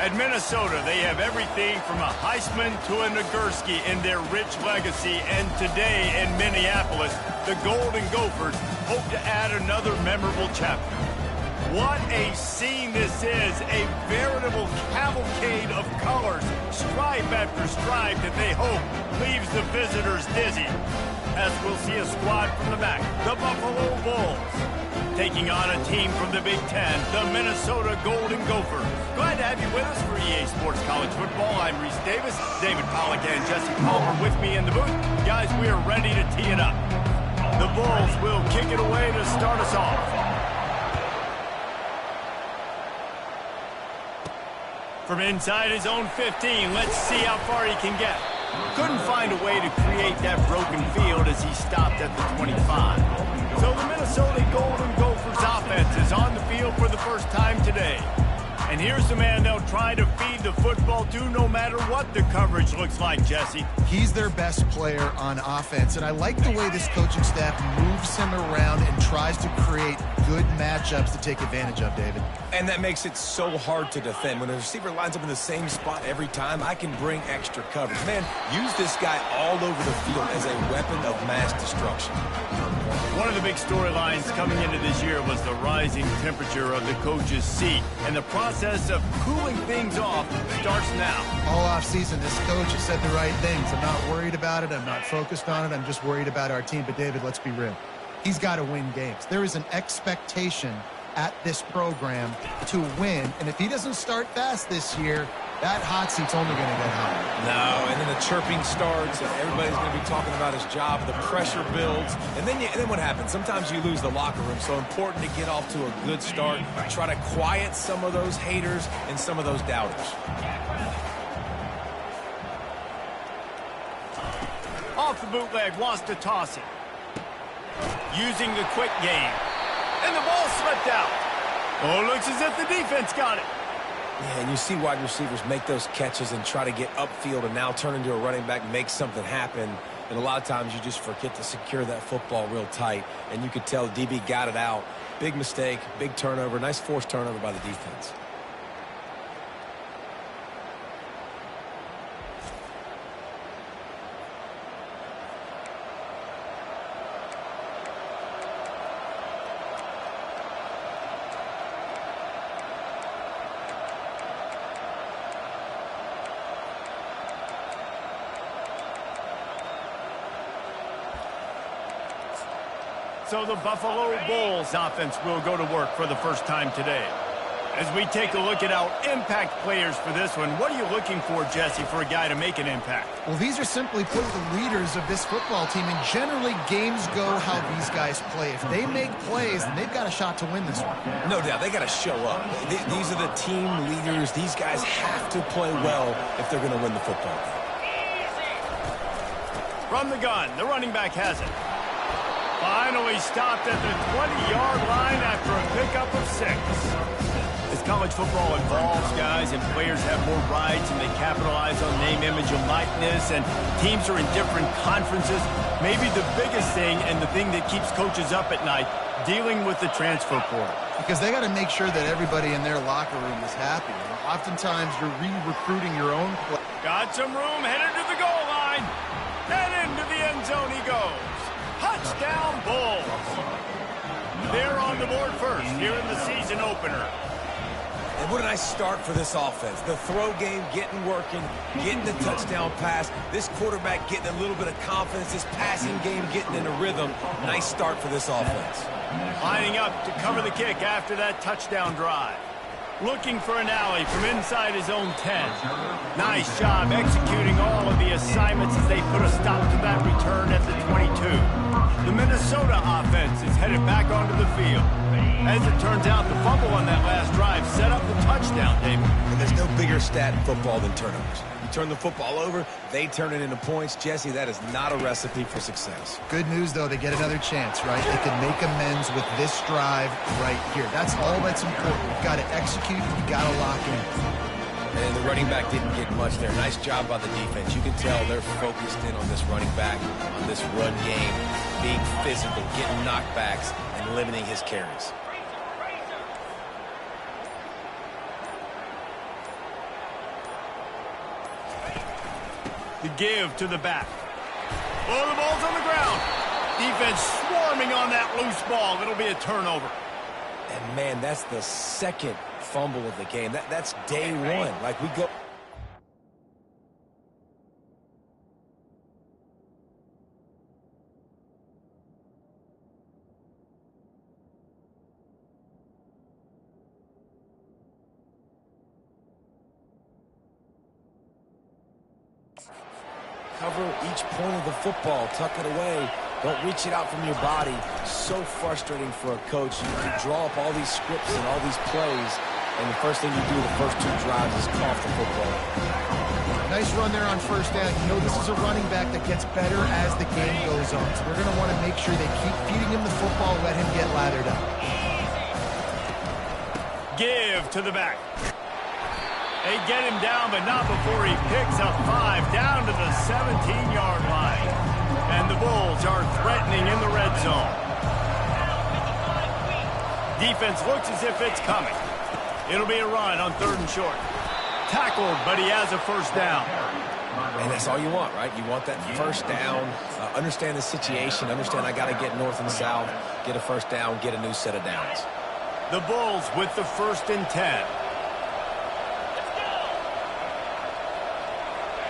At Minnesota, they have everything from a Heisman to a Nagurski in their rich legacy. And today in Minneapolis, the Golden Gophers hope to add another memorable chapter. What a scene this is, a veritable cavalcade of colors, stripe after stripe that they hope leaves the visitors dizzy. As we'll see a squad from the back, the Buffalo Bulls, taking on a team from the Big Ten, the Minnesota Golden Gophers. Glad to have you with us for EA Sports College Football. I'm Reese Davis, David Pollack and Jesse Palmer with me in the booth. Guys, we are ready to tee it up. The Bulls will kick it away to start us off. From inside his own 15, let's see how far he can get. Couldn't find a way to create that broken field as he stopped at the 25. So the Minnesota Golden Gophers offense is on the field for the first time today. And here's the man they'll try to feed the football to no matter what the coverage looks like, Jesse. He's their best player on offense, and I like the way this coaching staff moves him around and tries to create good matchups to take advantage of, David. And that makes it so hard to defend. When a receiver lines up in the same spot every time, I can bring extra coverage. Man, use this guy all over the field as a weapon of mass destruction. One of the big storylines coming into this year was the rising temperature of the coach's seat, and the process of cooling things off starts now. All offseason, this coach has said the right things. I'm not worried about it. I'm not focused on it. I'm just worried about our team. But, David, let's be real. He's got to win games. There is an expectation at this program to win, and if he doesn't start fast this year, that hot seat's only going to get higher. No, and then the chirping starts, and everybody's going to be talking about his job. The pressure builds, and then what happens? Sometimes you lose the locker room, so important to get off to a good start. Try to quiet some of those haters and some of those doubters. Off the bootleg, wants to toss it. Using the quick game. And the ball slipped out. Oh, looks as if the defense got it. Yeah, and you see wide receivers make those catches and try to get upfield and now turn into a running back, make something happen. And a lot of times you just forget to secure that football real tight. And you could tell the DB got it out. Big mistake, big turnover, nice forced turnover by the defense. So the Buffalo Bulls offense will go to work for the first time today. As we take a look at our impact players for this one, what are you looking for, Jesse, for a guy to make an impact? Well, these are simply put the leaders of this football team, and generally games go how these guys play. If they make plays, then they've got a shot to win this one. No doubt, they got to show up. These are the team leaders. These guys have to play well if they're going to win the football game. From the gun, the running back has it. Finally stopped at the 20-yard line after a pickup of 6. As college football evolves, guys, and players have more rights and they capitalize on name, image, and likeness, and teams are in different conferences, maybe the biggest thing and the thing that keeps coaches up at night, dealing with the transfer portal. Because they got to make sure that everybody in their locker room is happy. Oftentimes, you're re-recruiting your own play. Got some room, headed to the goal line. And into the end zone he goes. Touchdown, Bulls. They're on the board first here in the season opener. And what a nice start for this offense. The throw game getting working, getting the touchdown pass. This quarterback getting a little bit of confidence. This passing game getting in a rhythm. Nice start for this offense. Lining up to cover the kick after that touchdown drive. Looking for an alley from inside his own 10. Nice job executing all of the assignments as they put a stop to that return at the 22. The Minnesota offense is headed back onto the field. As it turns out, the fumble on that last drive set up the touchdown, David. And there's no bigger stat in football than turnovers. You turn the football over, they turn it into points. Jesse, that is not a recipe for success. Good news, though, they get another chance, right? They can make amends with this drive right here. That's all that's important. You've got to execute, you've got to lock in. And the running back didn't get much there. Nice job by the defense. You can tell they're focused in on this running back, on this run game, being physical, getting knockbacks, and limiting his carries. The give to the back. Oh, the ball's on the ground. Defense swarming on that loose ball. It'll be a turnover. And, man, that's the second fumble of the game. That's day one. Like, we go... Cover each point of the football. Tuck it away. Don't reach it out from your body. So frustrating for a coach. You draw up all these scripts and all these plays, and the first thing you do the first 2 drives is cough the football. Nice run there on first down. You know this is a running back that gets better as the game goes on. So they're going to want to make sure they keep feeding him the football, let him get lathered up. Give to the back. They get him down, but not before he picks up 5 down to the 17-yard line. And the Bulls are threatening in the red zone. Defense looks as if it's coming. It'll be a run on 3rd and short. Tackled, but he has a first down. And that's all you want, right? You want that first down. Understand the situation. Understand I got to get north and south, get a first down, get a new set of downs. The Bulls with the 1st and 10.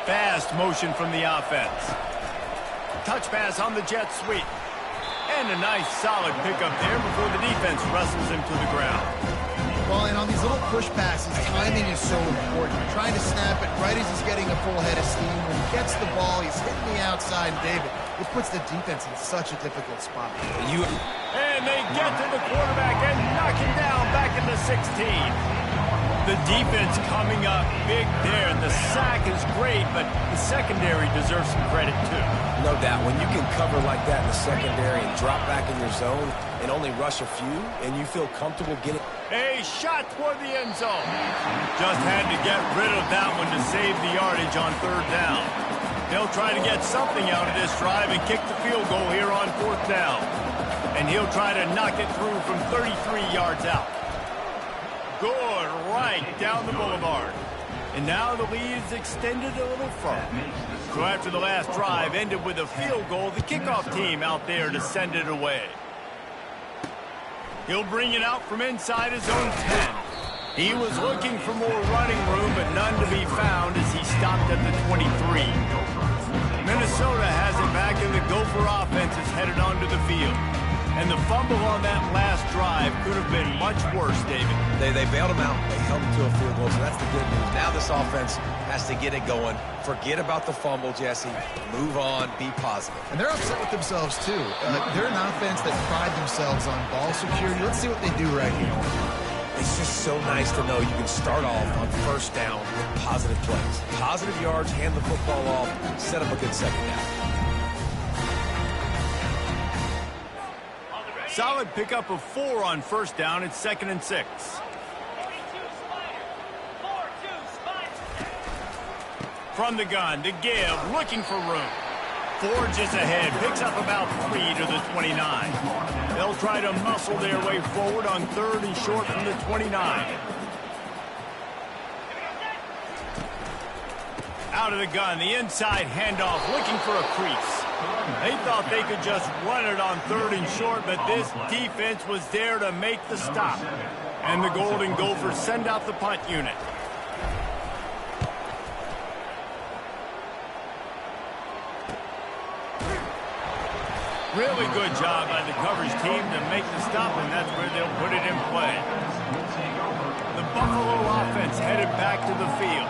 Fast motion from the offense. Touch pass on the jet sweep. And a nice solid pickup there before the defense wrestles him to the ground. Well, and on these little push passes, timing is so important. You're trying to snap it right as he's getting a full head of steam. When he gets the ball, he's hitting the outside, David. It puts the defense in such a difficult spot. And they get to the quarterback and knock him down back in the 16. The defense coming up big there. The sack is great, but the secondary deserves some credit, too. No doubt. When you can cover like that in the secondary and drop back in your zone and only rush a few, and you feel comfortable getting... A shot toward the end zone. Just had to get rid of that one to save the yardage on 3rd down. They'll try to get something out of this drive and kick the field goal here on 4th down. And he'll try to knock it through from 33 yards out. Good, right down the boulevard. And now the lead is extended a little further. So after the last drive ended with a field goal, the kickoff team out there to send it away. He'll bring it out from inside his own 10. He was looking for more running room, but none to be found as he stopped at the 23. Minnesota has it back, and the Gopher offense is headed onto the field. And the fumble on that last drive could have been much worse, David. They bailed him out. They held him to a field goal, so that's the good news. Now this offense has to get it going. Forget about the fumble, Jesse. Move on. Be positive. And they're upset with themselves, too. They're an offense that pride themselves on ball security. Let's see what they do right here. It's just so nice to know you can start off on first down with positive plays. Positive yards, hand the football off, set up a good second down. Solid pickup of 4 on first down. It's 2nd and 6. From the gun, the give, looking for room. Forges ahead, picks up about 3 to the 29. They'll try to muscle their way forward on 3rd and short from the 29. Out of the gun, the inside handoff, looking for a crease. They thought they could just run it on 3rd and short, but this defense was there to make the stop. And the Golden Gophers send out the punt unit. Really good job by the coverage team to make the stop, and that's where they'll put it in play. The Buffalo offense headed back to the field.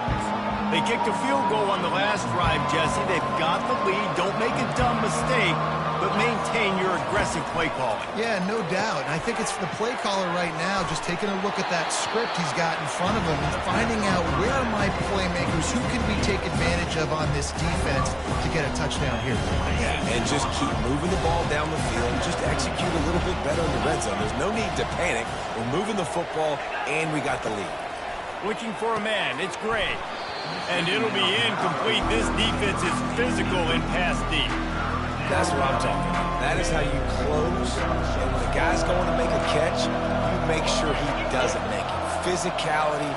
They kicked a field goal on the last drive, Jesse. They've got the lead. Don't make a dumb mistake, but maintain your aggressive play calling. Yeah, no doubt. And I think it's the play caller right now just taking a look at that script he's got in front of him and finding out where are my playmakers, who can we take advantage of on this defense to get a touchdown here. Yeah, and just keep moving the ball down the field. Just execute a little bit better in the red zone. There's no need to panic. We're moving the football, and we got the lead. Looking for a man. It's Gray. And it'll be incomplete. This defense is physical and pass deep. That's what I'm talking about. That is how you close. And when the guy's going to make a catch, you make sure he doesn't make it. Physicality,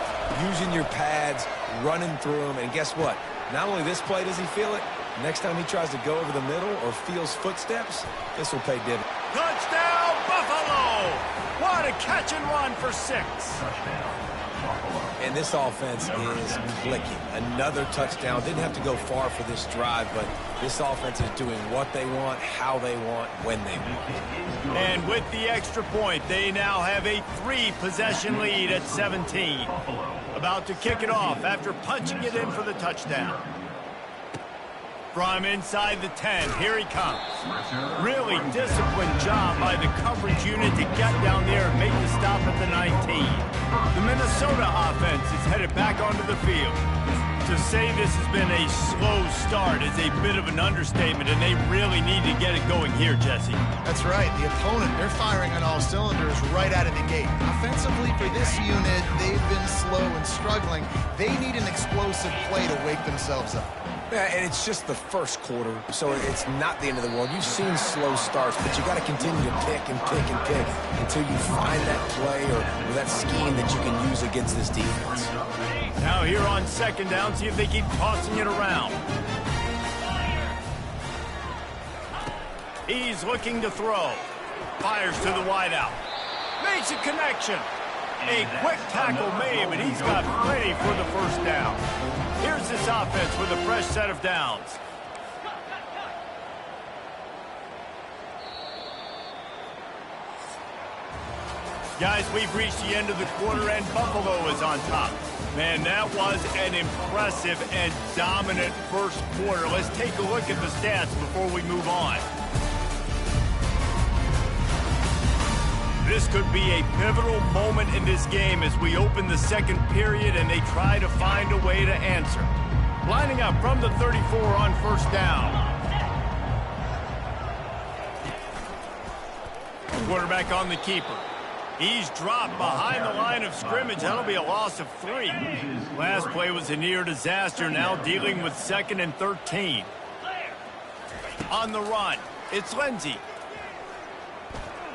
using your pads, running through them. And guess what? Not only this play does he feel it, next time he tries to go over the middle or feels footsteps, this will pay dividends. Touchdown, Buffalo! What a catch and run for 6. And this offense is clicking. Another touchdown. Didn't have to go far for this drive, but this offense is doing what they want, how they want, when they want. And with the extra point, they now have a 3-possession lead at 17. About to kick it off after punching it in for the touchdown. From inside the 10, here he comes. Really disciplined job by the coverage unit to get down there and make the stop at the 19. The Minnesota offense is headed back onto the field. To say this has been a slow start is a bit of an understatement, and they really need to get it going here, Jesse. That's right. The opponent, they're firing on all cylinders right out of the gate. Offensively, for this unit, they've been slow and struggling. They need an explosive play to wake themselves up. Yeah, and it's just the first quarter, so it's not the end of the world. You've seen slow starts, but you got to continue to pick and pick and pick until you find that play or that scheme that you can use against this defense. Now here on second down, see if they keep tossing it around. He's looking to throw. Fires to the wideout. Makes a connection. A quick tackle made, but he's got plenty for the first down. Here's this offense with a fresh set of downs. Guys, we've reached the end of the quarter, and Buffalo is on top. Man, that was an impressive and dominant first quarter. Let's take a look at the stats before we move on. This could be a pivotal moment in this game as we open the second period and they try to find a way to answer. Lining up from the 34 on first down. Quarterback on the keeper. He's dropped behind the line of scrimmage. That'll be a loss of 3. Last play was a near disaster, now dealing with 2nd and 13. On the run, it's Lindsey.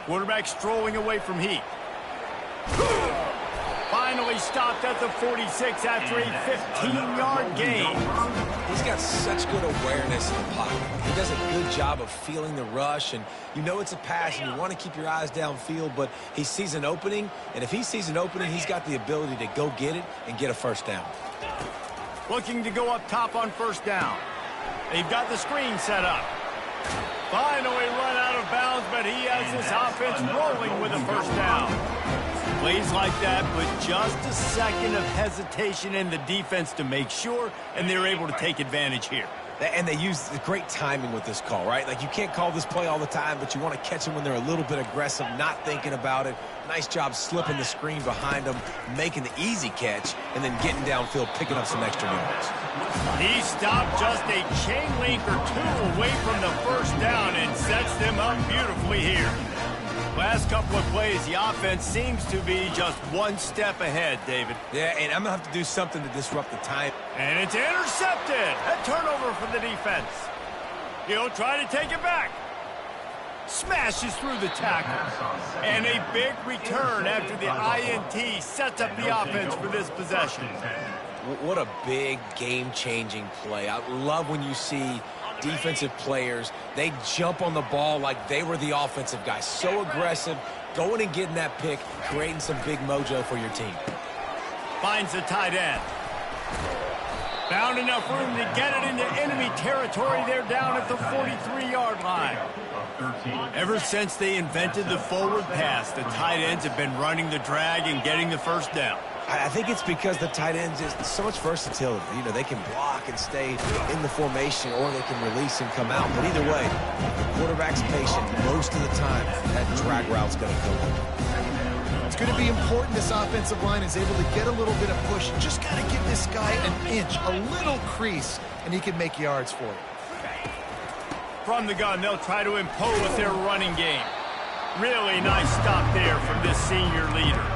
Quarterback strolling away from Heat. Finally stopped at the 46 after a 15-yard gain. He's got such good awareness in the pocket. He does a good job of feeling the rush, and you know it's a pass, and you want to keep your eyes downfield, but he sees an opening, and if he sees an opening, he's got the ability to go get it and get a first down. Looking to go up top on first down. They've got the screen set up. Finally run out of bounds, but he has this offense rolling with a first down. Plays like that with just a second of hesitation in the defense to make sure, and they're able to take advantage here. And they use the great timing with this call, right? Like, you can't call this play all the time, but you want to catch them when they're a little bit aggressive, not thinking about it. Nice job slipping the screen behind them, making the easy catch, and then getting downfield, picking up some extra yards. He stopped just a chain link or 2 away from the first down and sets them up beautifully here. Last couple of plays, the offense seems to be just one step ahead, David. Yeah, and I'm going to have to do something to disrupt the time. And it's intercepted. A turnover for the defense. He'll try to take it back. Smashes through the tackle. And a big return after the INT sets up the offense for this possession. What a big game-changing play. I love when you see defensive players, they jump on the ball like they were the offensive guy. So aggressive, going and getting that pick, creating some big mojo for your team. Finds the tight end. Found enough room to get it into enemy territory. They're down at the 43-yard line. Ever since they invented the forward pass, the tight ends have been running the drag and getting the first down. I think it's because the tight ends is so much versatility. You know, they can block and stay in the formation, or they can release and come out. But either way, the quarterback's patient most of the time. That drag route's going to go. It's going to be important this offensive line is able to get a little bit of push. Just got to give this guy an inch, a little crease, and he can make yards for it. From the gun, they'll try to impose their running game. Really nice stop there from this senior leader.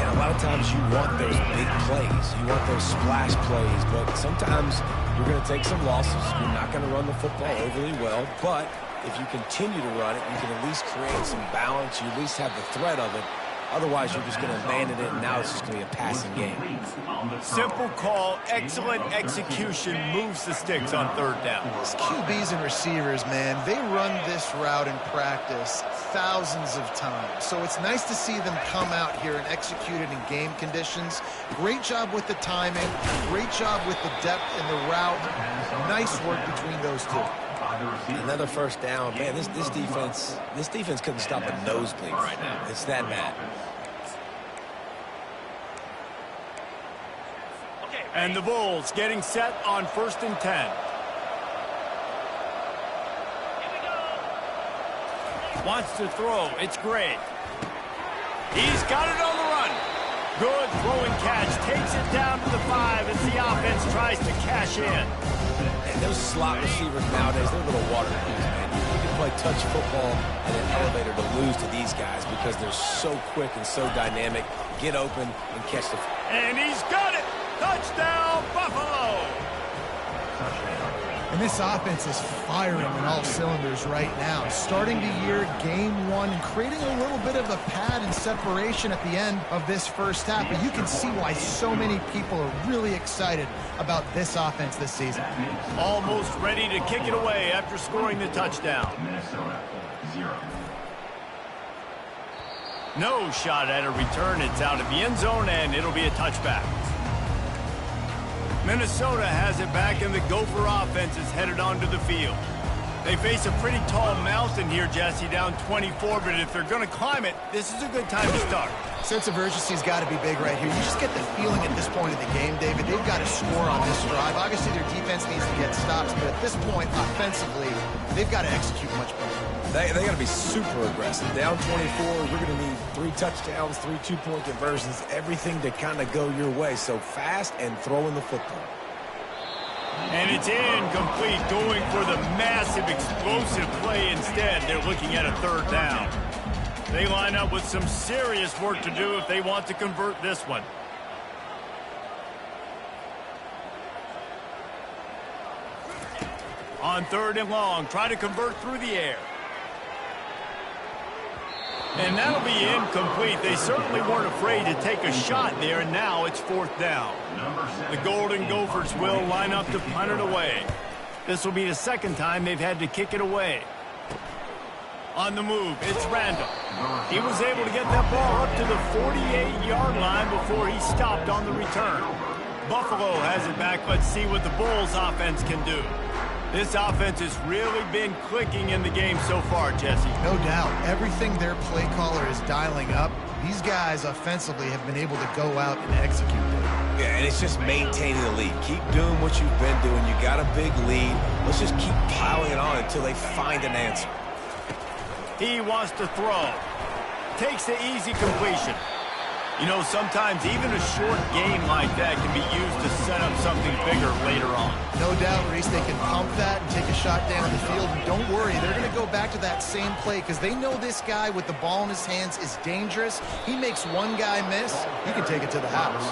And a lot of times you want those big plays. You want those splash plays, but sometimes you're going to take some losses. You're not going to run the football overly well, but if you continue to run it, you can at least create some balance. You at least have the threat of it, Otherwise, you're just going to abandon it, and now it's just going to be a passing game. Simple call, excellent execution, moves the sticks on third down. These QBs and receivers, man, they run this route in practice thousands of times. So it's nice to see them come out here and execute it in game conditions. Great job with the timing, great job with the depth in the route. Nice work between those two. Another first down. Man, this defense couldn't stop a nosebleed right now. It's that bad. And the Bulls getting set on 1st and 10. Wants to throw. It's great. He's got it on the run. Good throwing catch. Takes it down to the 5 as the offense tries to cash in. And those slot receivers nowadays, they're little water pools, man. You can play touch football in an elevator to lose to these guys because they're so quick and so dynamic. Get open and catch the... And he's got it. Touchdown, Buffalo! And this offense is firing on all cylinders right now. Starting the year, game 1, and creating a little bit of a pad and separation at the end of this first half. But you can see why so many people are really excited about this offense this season. Almost ready to kick it away after scoring the touchdown. No shot at a return. It's out of the end zone, and it'll be a touchback. Minnesota has it back, and the Gopher offense is headed onto the field. They face a pretty tall mountain here, Jesse, down 24, but if they're going to climb it, this is a good time to start. Sense of urgency's got to be big right here. You just get the feeling at this point of the game, David, they've got to score on this drive. Obviously, their defense needs to get stops, but at this point, offensively, they've got to execute much better. They got to be super aggressive. Down 24, you're going to need 3 touchdowns, 3 two-point conversions, everything to kind of go your way. So fast and throwing the football. And it's incomplete, going for the massive, explosive play instead. They're looking at a 3rd down. They line up with some serious work to do if they want to convert this one. On 3rd and long, try to convert through the air. And that'll be incomplete. They certainly weren't afraid to take a shot there, and now it's 4th down. The Golden Gophers will line up to punt it away. This will be the 2nd time they've had to kick it away. On the move, it's Randall. He was able to get that ball up to the 48-yard line before he stopped on the return. Buffalo has it back. Let's see what the Bulls offense can do. This offense has really been clicking in the game so far, Jesse. No doubt. Everything their play caller is dialing up, these guys offensively have been able to go out and execute it. Yeah, and it's just maintaining the lead. Keep doing what you've been doing. You got a big lead. Let's just keep piling it on until they find an answer. He wants to throw. Takes the easy completion. You know, sometimes even a short game like that can be used to set up something bigger later on. No doubt, Reese, they can pump that and take a shot down the field. And don't worry, they're going to go back to that same play because they know this guy with the ball in his hands is dangerous. He makes one guy miss, he can take it to the house.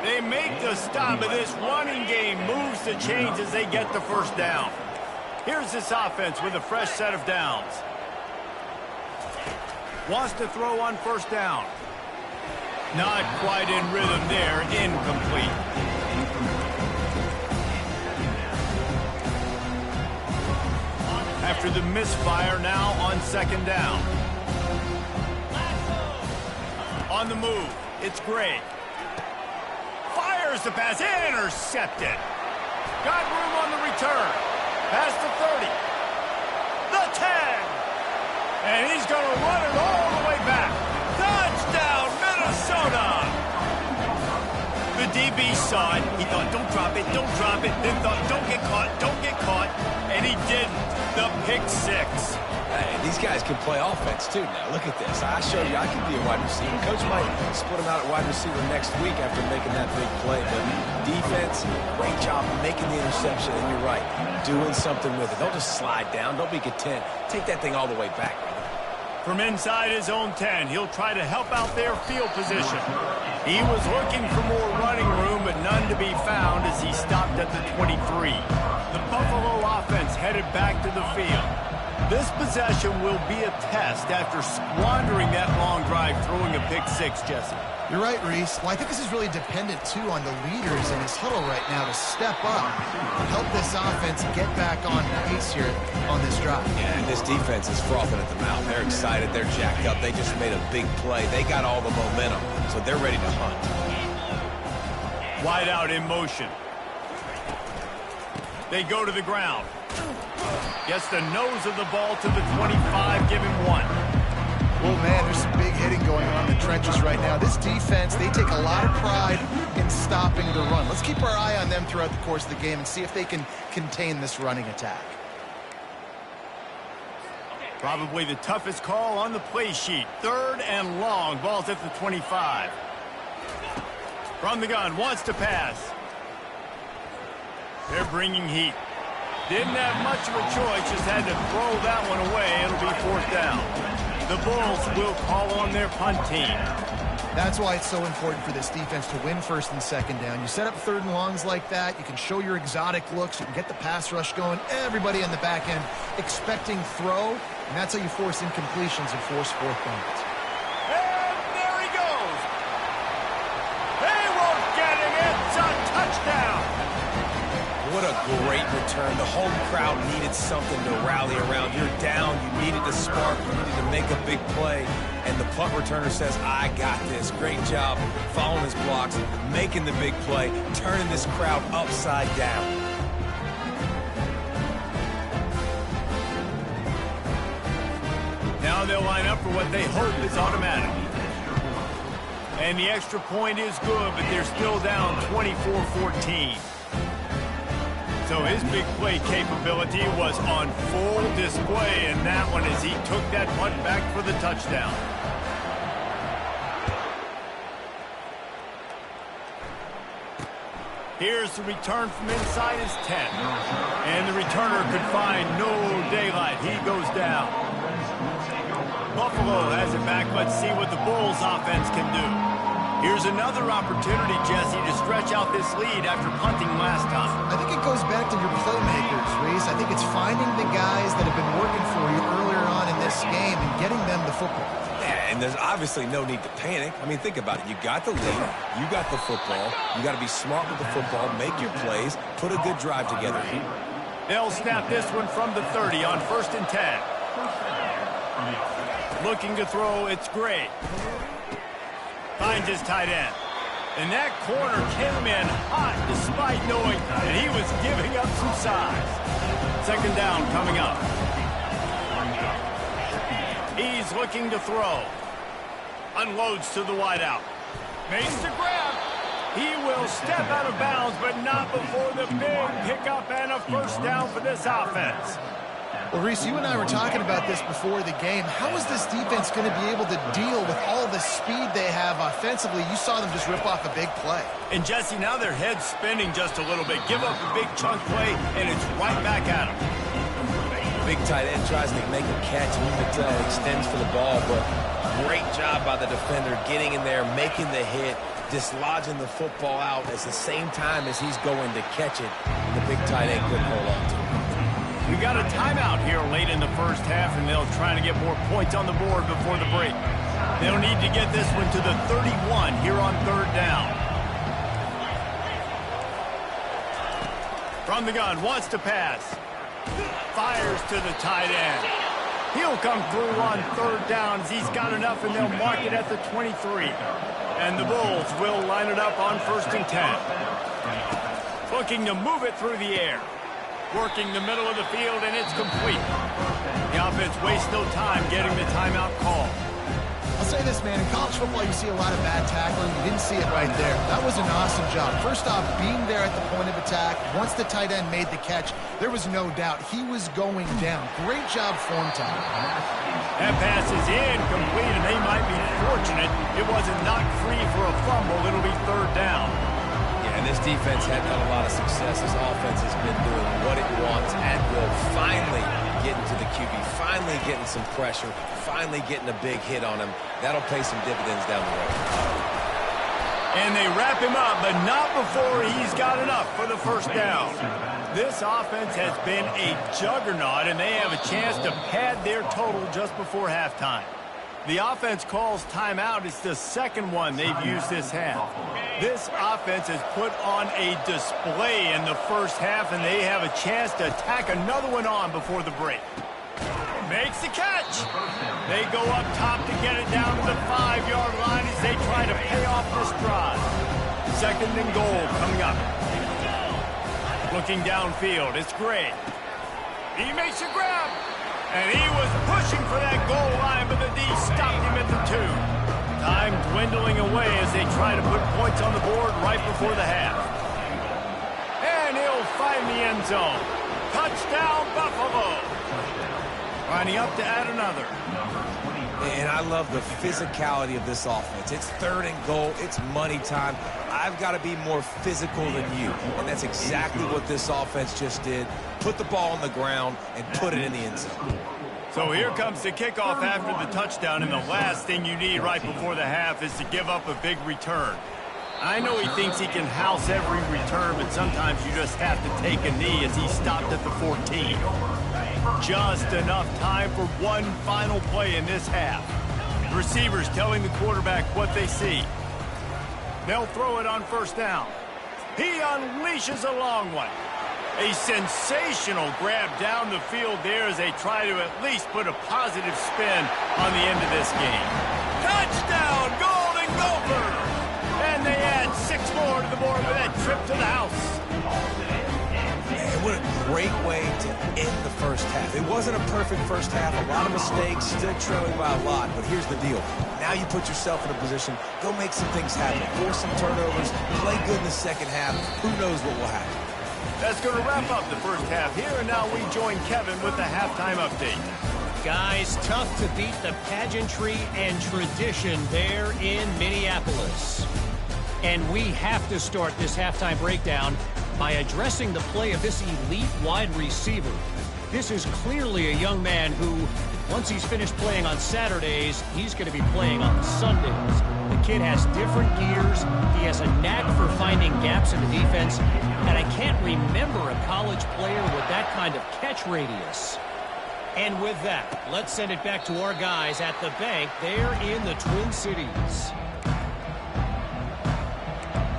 They make the stop, but this running game moves the chains as they get the 1st down. Here's this offense with a fresh set of downs. Wants to throw on 1st down. Not quite in rhythm there. Incomplete. After the misfire, now on 2nd down. On the move, it's Gray. Fires the pass, intercepted. Got room on the return. Past the 30. The 10. And he's going to run it all the way back. Touchdown, Minnesota! The DB saw it. He thought, don't drop it, don't drop it. Then thought, don't get caught, don't get caught. And he didn't. The pick 6. Hey, these guys can play offense, too, now. Look at this. I showed you I can be a wide receiver. Coach might split him out at wide receiver next week after making that big play. But defense, great job making the interception. And you're right, doing something with it. Don't just slide down. Don't be content. Take that thing all the way back. From inside his own 10, he'll try to help out their field position. He was looking for more running room, but none to be found as he stopped at the 23. The Buffalo offense headed back to the field. This possession will be a test after squandering that long drive throwing a pick six, Jesse. You're right, Reese. Well, I think this is really dependent, too, on the leaders in this huddle right now to step up and help this offense get back on pace here on this drive. Yeah, and this defense is frothing at the mouth. They're excited. They're jacked up. They just made a big play. They got all the momentum, so they're ready to hunt. Wide out in motion. They go to the ground. Gets the nose of the ball to the 25, give him one. Well, man, there's some big hitting going on in the trenches right now. This defense, they take a lot of pride in stopping the run. Let's keep our eye on them throughout the course of the game and see if they can contain this running attack. Probably the toughest call on the play sheet. 3rd and long. Ball's at the 25. From the gun, wants to pass. They're bringing heat. Didn't have much of a choice, just had to throw that one away. It'll be 4th down. The Bulls will call on their punt team. That's why it's so important for this defense to win 1st and 2nd down. You set up 3rd and longs like that, you can show your exotic looks, you can get the pass rush going, everybody on the back end expecting throw, and that's how you force incompletions and force 4th downs. And there he goes. They won't get him. It's a touchdown. What a great return. The home crowd needed something to rally around. You're down. You needed to spark. You needed to make a big play. And the punt returner says, I got this. Great job following his blocks, making the big play, turning this crowd upside down. Now they'll line up for what they hope is automatic. And the extra point is good, but they're still down 24-14. So his big play capability was on full display in that one as he took that punt back for the touchdown. Here's the return from inside his 10. And the returner could find no daylight. He goes down. Buffalo has it back. Let's see what the Bulls offense can do. Here's another opportunity, Jesse, to stretch out this lead after punting last time. I think it goes back to your playmakers, Reese. I think it's finding the guys that have been working for you earlier on in this game and getting them the football. Yeah, and there's obviously no need to panic. I mean, think about it. You got the lead. You got the football. You got to be smart with the football, make your plays, put a good drive together. They'll snap this one from the 30 on 1st and 10. Looking to throw, it's Gray. Finds his tight end. And that corner came in hot despite knowing that he was giving up some size. 2nd down coming up. He's looking to throw. Unloads to the wideout. Makes the grab. He will step out of bounds, but not before the big pickup and a 1st down for this offense. Well, Reese, you and I were talking about this before the game. How is this defense going to be able to deal with all the speed they have offensively? You saw them just rip off a big play. And, Jesse, now their head's spinning just a little bit. Give up a big chunk play, and it's right back at them. Big tight end tries to make a catch, and you can tell it extends for the ball, but great job by the defender getting in there, making the hit, dislodging the football out at the same time as he's going to catch it. The big tight end couldn't hold on to it. We got a timeout here late in the 1st half, and they'll try to get more points on the board before the break. They'll need to get this one to the 31 here on 3rd down. From the gun, wants to pass. Fires to the tight end. He'll come through on 3rd down as he's got enough, and they'll mark it at the 23. And the Bulls will line it up on 1st and 10. Looking to move it through the air. Working the middle of the field, and it's complete. The offense wastes no time getting the timeout call. I'll say this, man. In college football, you see a lot of bad tackling. You didn't see it right there. That was an awesome job. First off, being there at the point of attack. Once the tight end made the catch, there was no doubt he was going down. Great job form time. That pass is incomplete, and they might be fortunate it wasn't knocked free for a fumble. It'll be 3rd down. And this defense had a lot of success. This offense has been doing what it wants at will. Finally getting to the QB, finally getting some pressure, finally getting a big hit on him. That'll pay some dividends down the road. And they wrap him up, but not before he's got enough for the first down. This offense has been a juggernaut, and they have a chance to pad their total just before halftime. The offense calls timeout. It's the second one they've used this half. This offense has put on a display in the first half, and they have a chance to tack another one on before the break. Makes the catch. They go up top to get it down to the 5-yard line as they try to pay off this drive. Second and goal coming up. Looking downfield, it's Gray. He makes a grab. And he was pushing for that goal line, but the D stopped him at the 2. Time dwindling away as they try to put points on the board right before the half. And he'll find the end zone. Touchdown, Buffalo. Lining up to add another. And I love the physicality of this offense. It's third and goal. It's money time. I've got to be more physical than you. And that's exactly what this offense just did. Put the ball on the ground and put it in the end zone. So here comes the kickoff after the touchdown, and the last thing you need right before the half is to give up a big return. I know he thinks he can house every return, but sometimes you just have to take a knee as he stopped at the 14. Just enough time for one final play in this half. Receivers telling the quarterback what they see. They'll throw it on first down. He unleashes a long one. A sensational grab down the field there as they try to at least put a positive spin on the end of this game. Touchdown, Golden Gophers! And they add 6 more to the board with that trip to the house. Man, what a great way to end the first half. It wasn't a perfect first half. A lot of mistakes, still trailing by a lot. But here's the deal. Now you put yourself in a position, go make some things happen. Force some turnovers, play good in the second half. Who knows what will happen? That's going to wrap up the first half here, and now we join Kevin with the halftime update. Guys, tough to beat the pageantry and tradition there in Minneapolis. And we have to start this halftime breakdown by addressing the play of this elite wide receiver. This is clearly a young man who, once he's finished playing on Saturdays, he's going to be playing on Sundays. The kid has different gears. He has a knack for finding gaps in the defense. And I can't remember a college player with that kind of catch radius. And with that, let's send it back to our guys at the bank there in the Twin Cities.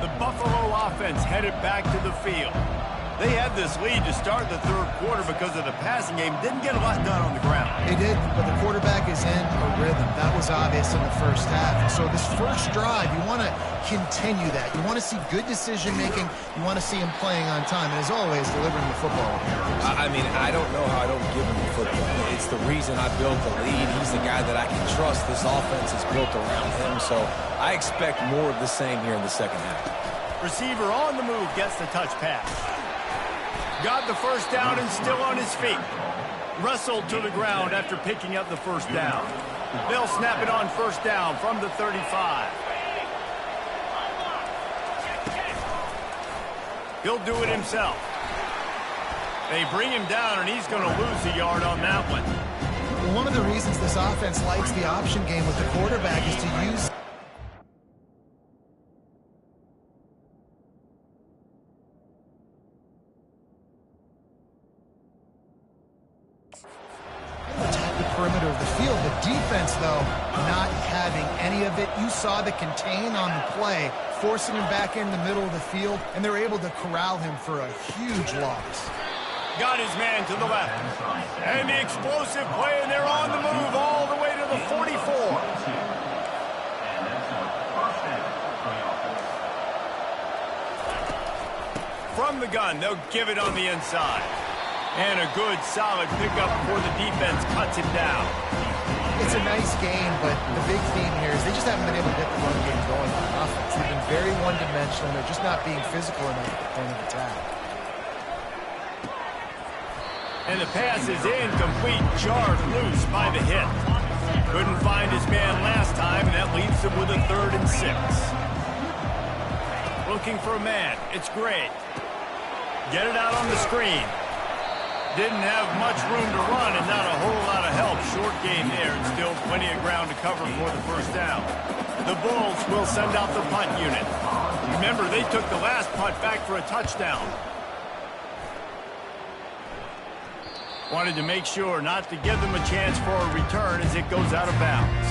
The Buffalo offense headed back to the field. They had this lead to start the third quarter because of the passing game. Didn't get a lot done on the ground. They did, but the quarterback is in a rhythm. That was obvious in the first half. So this first drive, you want to continue that. You want to see good decision-making. You want to see him playing on time. And as always, delivering the football. I mean, I don't know how I don't give him the football. It's the reason I built the lead. He's the guy that I can trust. This offense is built around him. So I expect more of the same here in the second half. Receiver on the move gets the touch pass. Got the first down and still on his feet. Wrestled to the ground after picking up the first down. They'll snap it on first down from the 35. He'll do it himself. They bring him down, and he's going to lose a yard on that one. Well, one of the reasons this offense likes the option game with the quarterback is to use perimeter of the field. The defense, though, not having any of it. You saw the contain on the play, forcing him back in the middle of the field, and they're able to corral him for a huge loss. Got his man to the left. And the explosive play, and they're on the move all the way to the 44. From the gun, they'll give it on the inside. And a good, solid pickup before the defense cuts him down. It's a nice game, but the big theme here is they just haven't been able to get the run game going on offense. They've been very one-dimensional. They're just not being physical enough at the point of attack. And the pass is incomplete, jarred loose by the hit. Couldn't find his man last time, and that leaves him with a 3rd and 6. Looking for a man. It's Gray. Get it out on the screen. Didn't have much room to run and not a whole lot of help. Short game there, and still plenty of ground to cover for the first down. The Bulls will send out the punt unit. Remember, they took the last punt back for a touchdown. Wanted to make sure not to give them a chance for a return as it goes out of bounds.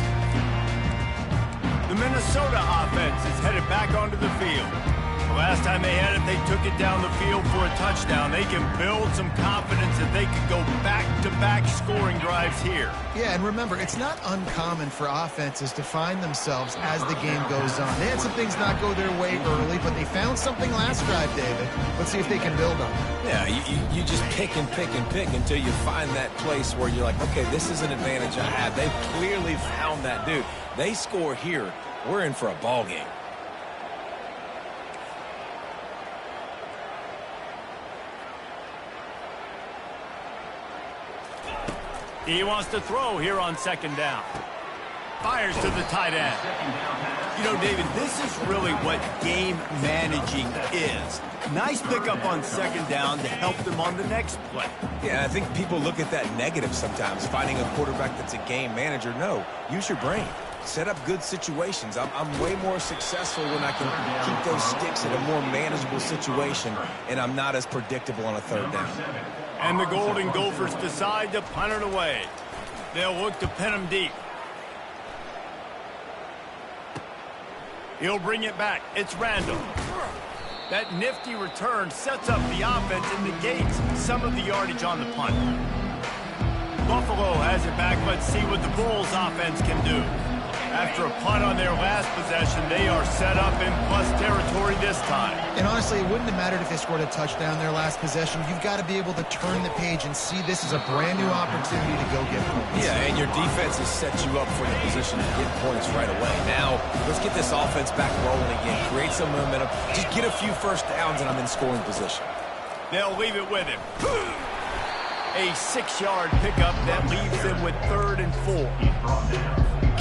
The Minnesota offense is headed back onto the field. The last time they had it, they took it down the field for a touchdown. They can build some confidence that they could go back-to-back scoring drives here. Yeah, and remember, it's not uncommon for offenses to find themselves as the game goes on. They had some things not go their way early, but they found something last drive, David. Let's see if they can build on it. Yeah, you just pick and pick and pick until you find that place where you're like, okay, this is an advantage I have. They've clearly found that dude. They score here, we're in for a ball game. He wants to throw here on second down. Fires to the tight end. You know, David, this is really what game managing is. Nice pickup on second down to help them on the next play. Yeah, I think people look at that negative sometimes, finding a quarterback that's a game manager. No, use your brain. Set up good situations. I'm way more successful when I can keep those sticks in a more manageable situation, and I'm not as predictable on a third down. And the Golden Gophers decide to punt it away. They'll look to pin him deep. He'll bring it back. It's Randall. That nifty return sets up the offense and negates some of the yardage on the punt. Buffalo has it back. Let's see what the Bulls offense can do. After a punt on their last possession, they are set up in plus territory this time. And honestly, it wouldn't have mattered if they scored a touchdown their last possession. You've got to be able to turn the page and see this as a brand new opportunity to go get points. Yeah, and your defense has set you up for the position to get points right away. Now, let's get this offense back rolling again. Create some momentum. Just get a few first downs, and I'm in scoring position. They'll leave it with him. A 6-yard pickup that leaves them with 3rd and 4.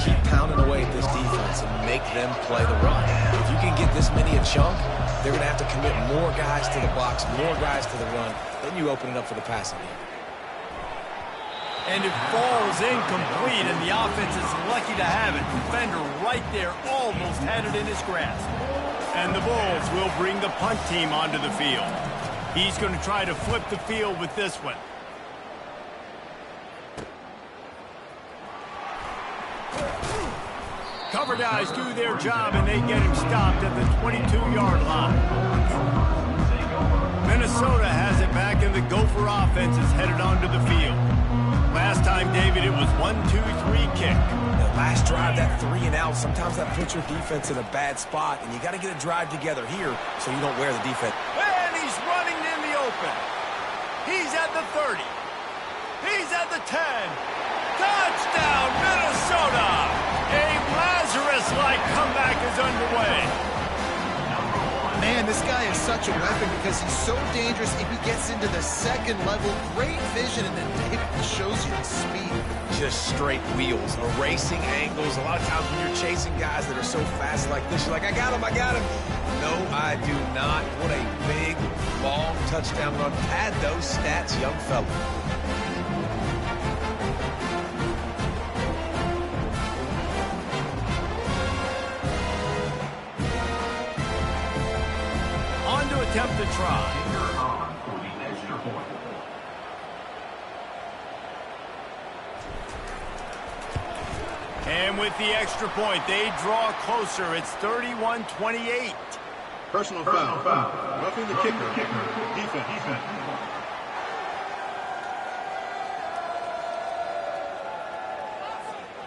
Keep pounding away at this defense and make them play the run. If you can get this many a chunk, they're going to have to commit more guys to the box, more guys to the run. Then you open it up for the passing game. And it falls incomplete, and the offense is lucky to have it. Defender right there almost had it in his grasp. And the Bulls will bring the punt team onto the field. He's going to try to flip the field with this one. Cover guys do their job, and they get him stopped at the 22-yard line. Minnesota has it back, and the Gopher offense is headed onto the field. Last time, David, it was 1-2-3 kick. The last drive, that 3 and out, sometimes that puts your defense in a bad spot, and you got to get a drive together here so you don't wear the defense. And he's running in the open. He's at the 30. He's at the 10. Touchdown, Minnesota! A Lazarus-like comeback is underway. Man, this guy is such a weapon because he's so dangerous if he gets into the second level. Great vision, and then David shows you the speed. Just straight wheels, erasing angles. A lot of times when you're chasing guys that are so fast like this, you're like, I got him, I got him. No, I do not. What a big, long touchdown run. Pad those stats, young fella. Attempt to try. And with the extra point, they draw closer. It's 31-28. Personal foul. Roughing the kicker. Defense.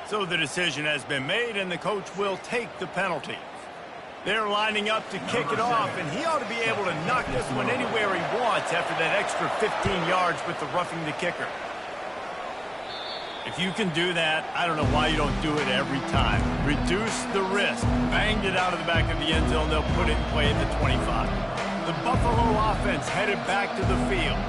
So the decision has been made, and the coach will take the penalty. They're lining up to kick it off, and he ought to be able to knock this one anywhere he wants after that extra 15 yards with the roughing the kicker. If you can do that, I don't know why you don't do it every time. Reduce the risk. Banged it out of the back of the end zone. They'll put it in play at the 25. The Buffalo offense headed back to the field.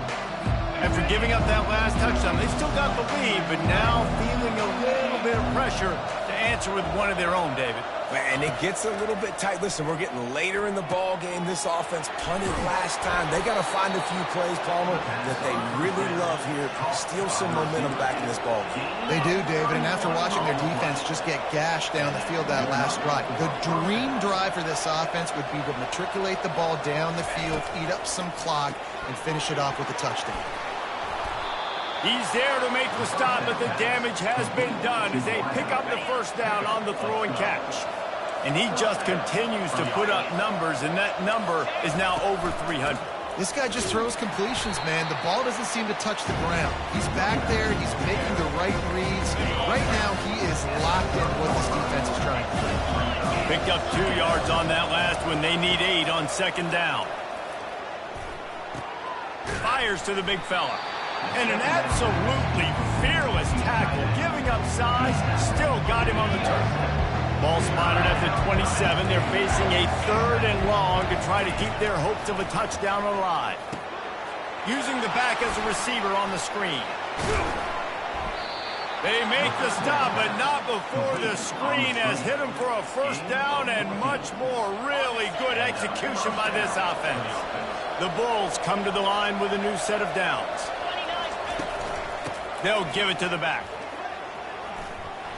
After giving up that last touchdown, they still got the lead, but now feeling a little bit of pressure to answer with one of their own, David. And it gets a little bit tight. Listen, we're getting later in the ball game. This offense punted last time. They got to find a few plays, Palmer, that they really love here. Steal some momentum back in this ball game. They do, David, and after watching their defense just get gashed down the field that last drive, the dream drive for this offense would be to matriculate the ball down the field, eat up some clock, and finish it off with a touchdown. He's there to make the stop, but the damage has been done as they pick up the first down on the throw and catch. And he just continues to put up numbers, and that number is now over 300. This guy just throws completions, man. The ball doesn't seem to touch the ground. He's back there. He's making the right reads. Right now, he is locked in what this defense is trying to do. Picked up 2 yards on that last one. They need 8 on second down. Fires to the big fella. And an absolutely fearless tackle, giving up size, still got him on the turf. Ball spotted at the 27. They're facing a 3rd and long to try to keep their hopes of a touchdown alive. Using the back as a receiver on the screen. They make the stop, but not before the screen has hit him for a first down and much more. Really good execution by this offense. The Bulls come to the line with a new set of downs. They'll give it to the back.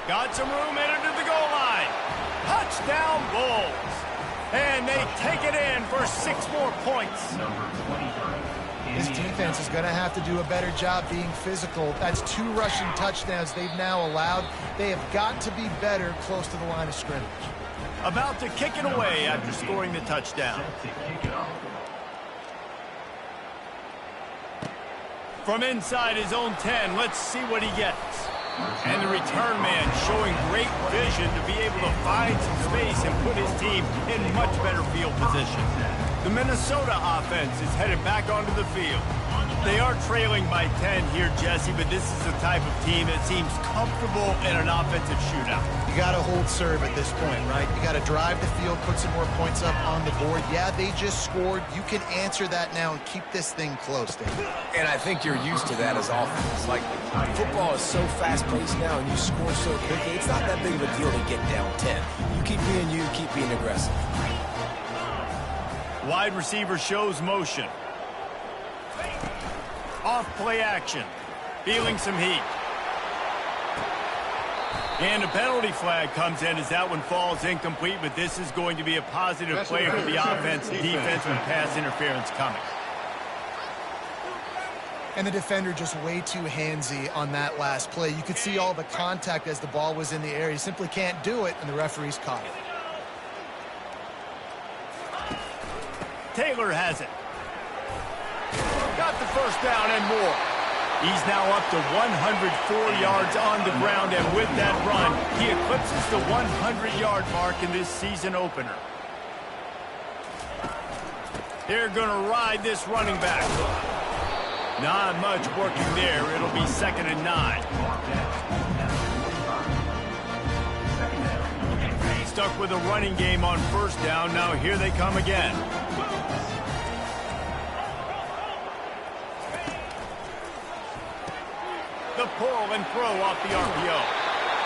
Got some room, entered to the goal line. Touchdown, Bulls. And they take it in for 6 more points. This defense is going to have to do a better job being physical. That's 2 rushing touchdowns they've now allowed. They have got to be better close to the line of scrimmage. About to kick it away after scoring the touchdown. From inside his own 10, let's see what he gets. And the return man showing great vision to be able to find some space and put his team in much better field position. The Minnesota offense is headed back onto the field. They are trailing by 10 here, Jesse, but this is the type of team that seems comfortable in an offensive shootout. You got to hold serve at this point, right? You got to drive the field, put some more points up on the board. Yeah, they just scored. You can answer that now and keep this thing close, David. And I think you're used to that as offense. Like, football is so fast-paced now and you score so quickly, it's not that big of a deal to get down 10. You keep being aggressive. Wide receiver shows motion. Off play action. Feeling some heat. And a penalty flag comes in as that one falls incomplete, but this is going to be a positive play for the offense. Defense with pass interference coming. And the defender just way too handsy on that last play. You could see all the contact as the ball was in the air. He simply can't do it, and the referee's caught it. Taylor has it. Got the first down and more. He's now up to 104 yards on the ground, and with that run, he eclipses the 100-yard mark in this season opener. They're going to ride this running back. Not much working there. It'll be 2nd and 9. Stuck with a running game on first down. Now here they come again. The pull and throw off the RPO.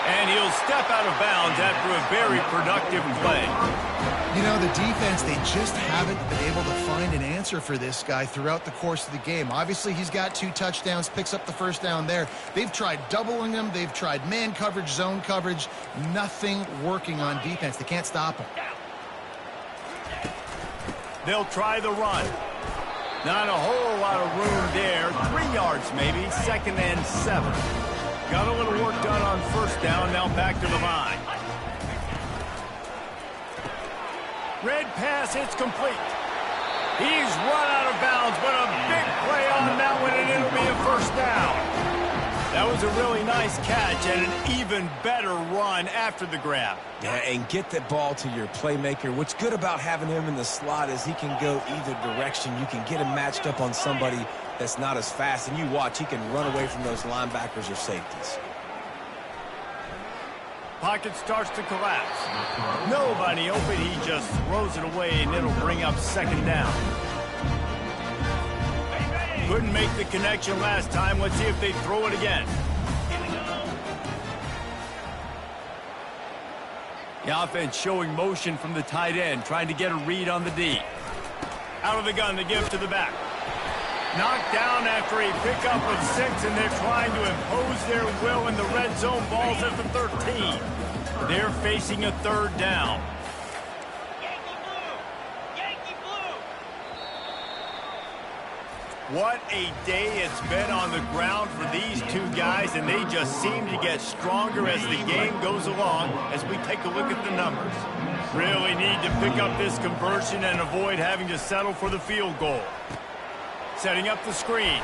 And he'll step out of bounds after a very productive play. You know, the defense, they just haven't been able to find an answer for this guy throughout the course of the game. Obviously, he's got 2 touchdowns, picks up the first down there. They've tried doubling him. They've tried man coverage, zone coverage. Nothing working on defense. They can't stop him. They'll try the run. Not a whole lot of room there. 3 yards maybe. 2nd and 7. Got a little work done on first down. Now back to the line. Red pass, it's complete. He's run out of bounds, but a big play on that one, and it'll be a first down. That was a really nice catch and an even better run after the grab. Yeah, and get the ball to your playmaker. What's good about having him in the slot is he can go either direction. You can get him matched up on somebody that's not as fast, and you watch, he can run away from those linebackers or safeties. Pocket starts to collapse. Nobody open. He just throws it away, and it'll bring up 2nd down. Couldn't make the connection last time. Let's see if they throw it again. The offense showing motion from the tight end, trying to get a read on the D. Out of the gun to give to the back. Knocked down after a pickup of 6, and they're trying to impose their will in the red zone. Balls at the 13. They're facing a third down. What a day it's been on the ground for these two guys, and they just seem to get stronger as the game goes along as we take a look at the numbers. Really need to pick up this conversion and avoid having to settle for the field goal. Setting up the screen.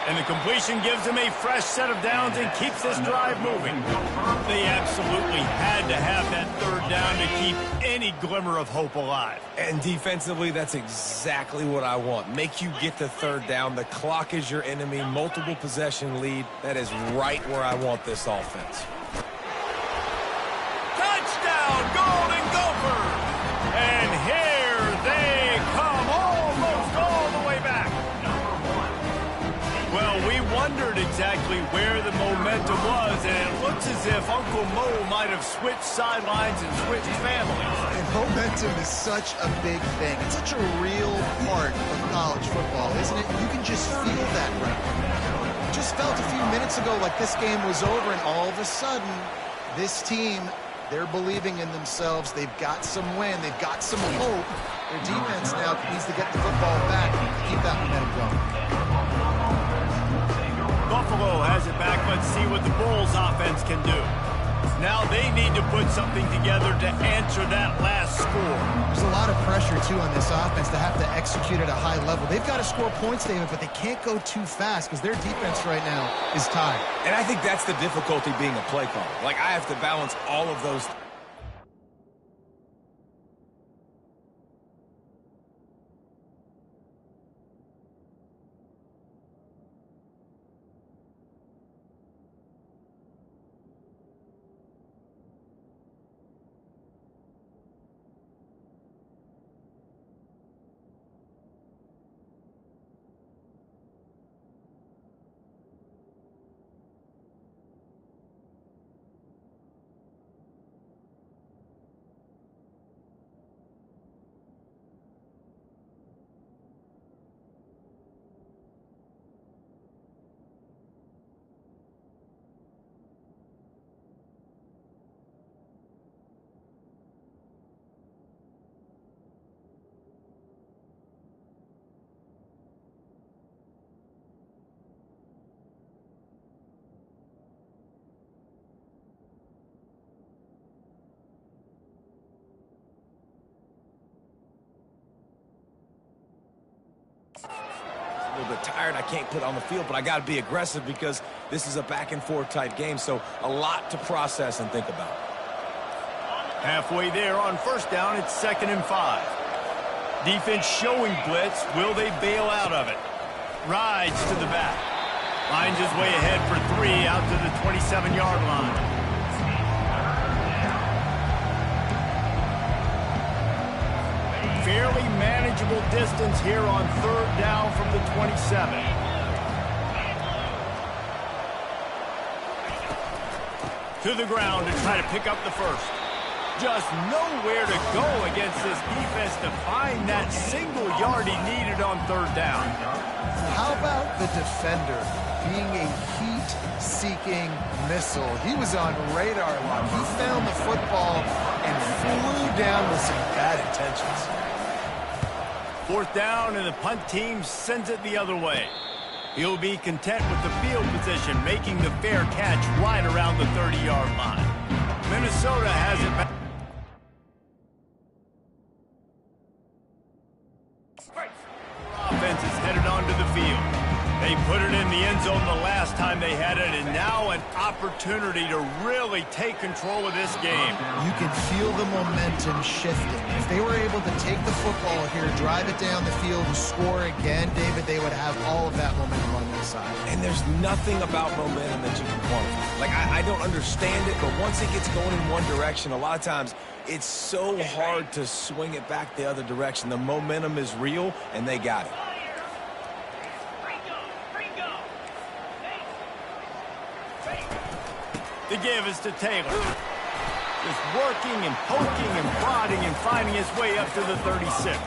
And the completion gives them a fresh set of downs and keeps this drive moving. They absolutely had to have that third down to keep any glimmer of hope alive. And defensively, that's exactly what I want. Make you get the third down. The clock is your enemy. Multiple possession lead. That is right where I want this offense. Touchdown, Golden Gophers! And here they come, almost all the way back. Well, we wondered exactly where the momentum was, and it looks as if Uncle Mo might have switched sidelines and switched families. And momentum is such a big thing. It's such a real part of college football, isn't it? You can just feel that right now. Just felt a few minutes ago like this game was over, and all of a sudden, this team, they're believing in themselves. They've got some wind. They've got some hope. Their defense now needs to get the football back and keep that momentum going. Buffalo has it back. Let's see what the Bulls offense can do. Now they need to put something together to answer that last score. There's a lot of pressure, too, on this offense to have to execute at a high level. They've got to score points, David, but they can't go too fast because their defense right now is tied. And I think that's the difficulty being a play caller. Like, I have to balance all of those. A little bit tired, I can't put on the field, but I got to be aggressive because this is a back-and-forth type game, so a lot to process and think about. Halfway there on first down, it's 2nd and 5. Defense showing blitz. Will they bail out of it? Rides to the back. Finds his way ahead for 3 out to the 27-yard line. Fairly manageable distance here on 3rd down from the 27. To the ground to try to pick up the first. Just nowhere to go against this defense to find that single yard he needed on 3rd down. How about the defender being a heat-seeking missile? He was on radar lock. He found the football and flew down with some bad intentions. 4th down, and the punt team sends it the other way. He'll be content with the field position, making the fair catch right around the 30-yard line. Minnesota has it back. Offense is headed onto the field. They put it in the end zone the last time they had it, and now an opportunity to really take control of this game. You can feel the momentum shifting. If they were able to take the football here, drive it down the field, and score again, David, they would have all of that momentum on their side. And there's nothing about momentum that you can quantify. Like, I don't understand it, but once it gets going in one direction, a lot of times it's so hard to swing it back the other direction. The momentum is real, and they got it. The give is to Taylor. just working and poking and prodding and finding his way up to the 36.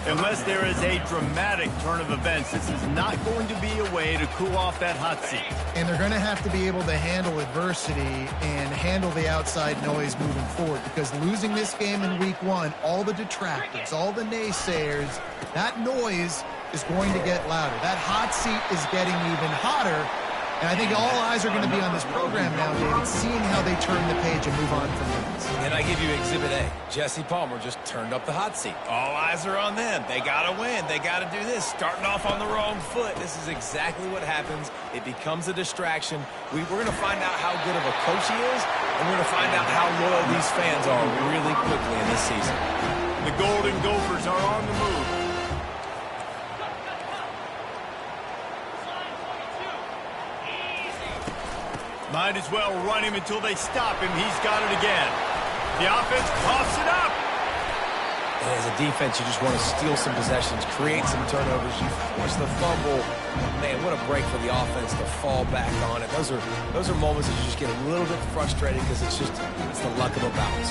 Unless there is a dramatic turn of events, this is not going to be a way to cool off that hot seat. And they're going to have to be able to handle adversity and handle the outside noise moving forward, because losing this game in week 1, all the detractors, all the naysayers, that noise is going to get louder. That hot seat is getting even hotter. And I think all eyes are going to be on this program now, David, seeing how they turn the page and move on from this. And I give you Exhibit A. Jesse Palmer just turned up the hot seat. All eyes are on them. They got to win. They got to do this. Starting off on the wrong foot. This is exactly what happens. It becomes a distraction. We're going to find out how good of a coach he is, and we're going to find out how loyal these fans are really quickly in this season. The Golden Gophers are on the move. Might as well run him until they stop him. He's got it again. The offense coughs it up. And as a defense, you just want to steal some possessions, create some turnovers. You force the fumble. Man, what a break for the offense to fall back on it. Those are moments that you just get a little bit frustrated because it's the luck of a bounce.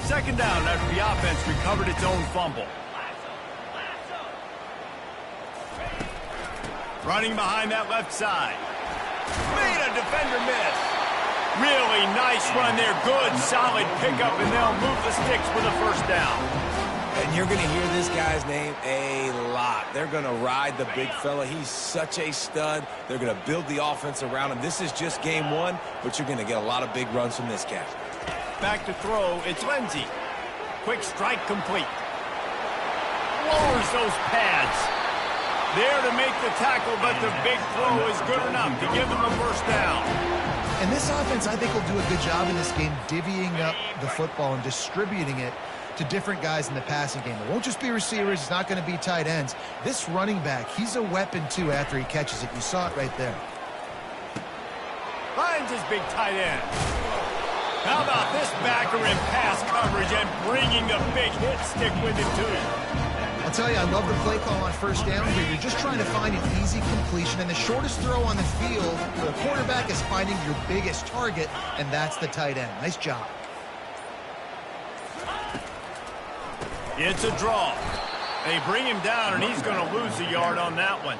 Second down after the offense recovered its own fumble. Running behind that left side. Made a defender miss. Really nice run there. Good, solid pickup, and they'll move the sticks with a first down. And you're going to hear this guy's name a lot. They're going to ride the big fella. He's such a stud. They're going to build the offense around him. This is just game 1, but you're going to get a lot of big runs from this guy. Back to throw. It's Lindsey. Quick strike complete. Lowers those pads. There to make the tackle, but the big throw is good enough to give them a first down. And this offense, I think, will do a good job in this game divvying up the football and distributing it to different guys in the passing game. It won't just be receivers. It's not going to be tight ends. This running back, he's a weapon, too, after he catches it. You saw it right there. Finds his big tight end. How about this backer in pass coverage and bringing the big hit stick with him, too? I'll tell you, I love the play call on first down where you're just trying to find an easy completion, and the shortest throw on the field, the quarterback is finding your biggest target, and that's the tight end. Nice job. It's a draw. They bring him down, and he's going to lose a yard on that one.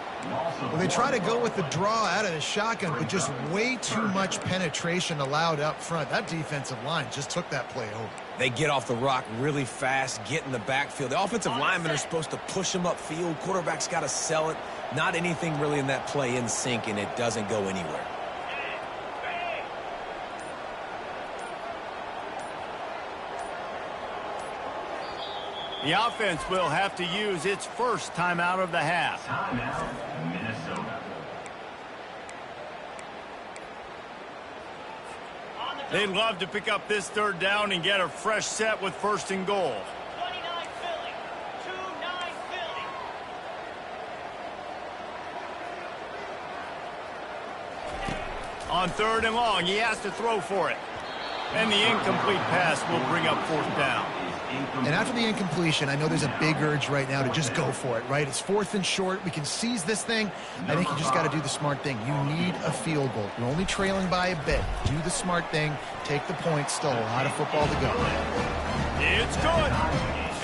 Well, they try to go with the draw out of the shotgun, but just way too much penetration allowed up front. That defensive line just took that play over. They get off the rock really fast, get in the backfield. The offensive linemen are supposed to push them upfield. Quarterback's got to sell it. Not anything really in that play in sync, and it doesn't go anywhere. The offense will have to use its first timeout of the half. Timeout, Minnesota. They'd love to pick up this third down and get a fresh set with first and goal. 29 Philly. 2-9 Philly. On third and long, he has to throw for it. And the incomplete pass will bring up fourth down. And after the incompletion, I know there's a big urge right now to just go for it, right? It's fourth and short. We can seize this thing. I think you just got to do the smart thing. You need a field goal. You're only trailing by a bit. Do the smart thing. Take the point. Still a lot of football to go. It's good.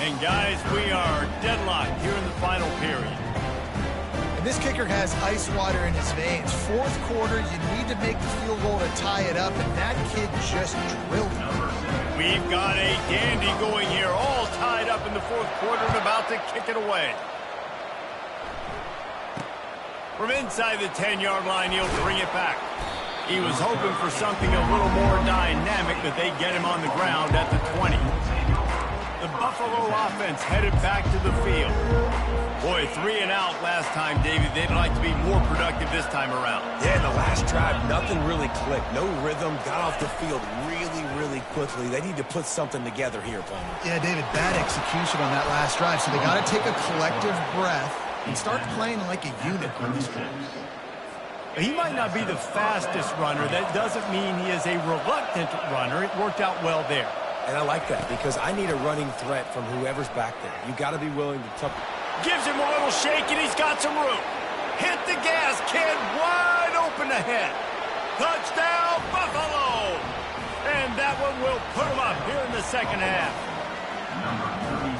And, guys, we are deadlocked here in the final period. And this kicker has ice water in his veins. Fourth quarter, you need to make the field goal to tie it up, and that kid just drilled it. We've got a dandy going here, all tied up in the fourth quarter and about to kick it away. From inside the 10-yard line, he'll bring it back. He was hoping for something a little more dynamic, but they get him on the ground at the 20. The Buffalo offense headed back to the field. Boy, 3 and out last time, David. They'd like to be more productive this time around. Yeah, in the last drive, nothing really clicked. No rhythm, got off the field really quickly. They need to put something together here, Palmer. Yeah, David, bad execution on that last drive, so they got to take a collective breath and start playing like a unit on this game. He might not be the fastest runner. That doesn't mean he is a reluctant runner. It worked out well there. And I like that because I need a running threat from whoever's back there. You got to be willing to Gives him a little shake, and he's got some room. Hit the gas, kid. Wide open ahead. Touchdown, Buffalo. And that one will put him up here in the second half.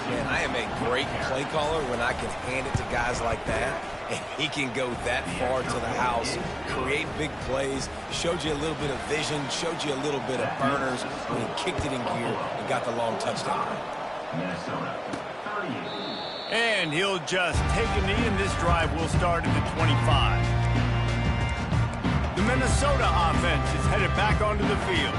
Man, I am a great play caller when I can hand it to guys like that. And he can go that far to the house, create big plays, showed you a little bit of vision, showed you a little bit of burners when he kicked it in gear and got the long touchdown. And he'll just take a knee, and this drive will start at the 25. The Minnesota offense is headed back onto the field.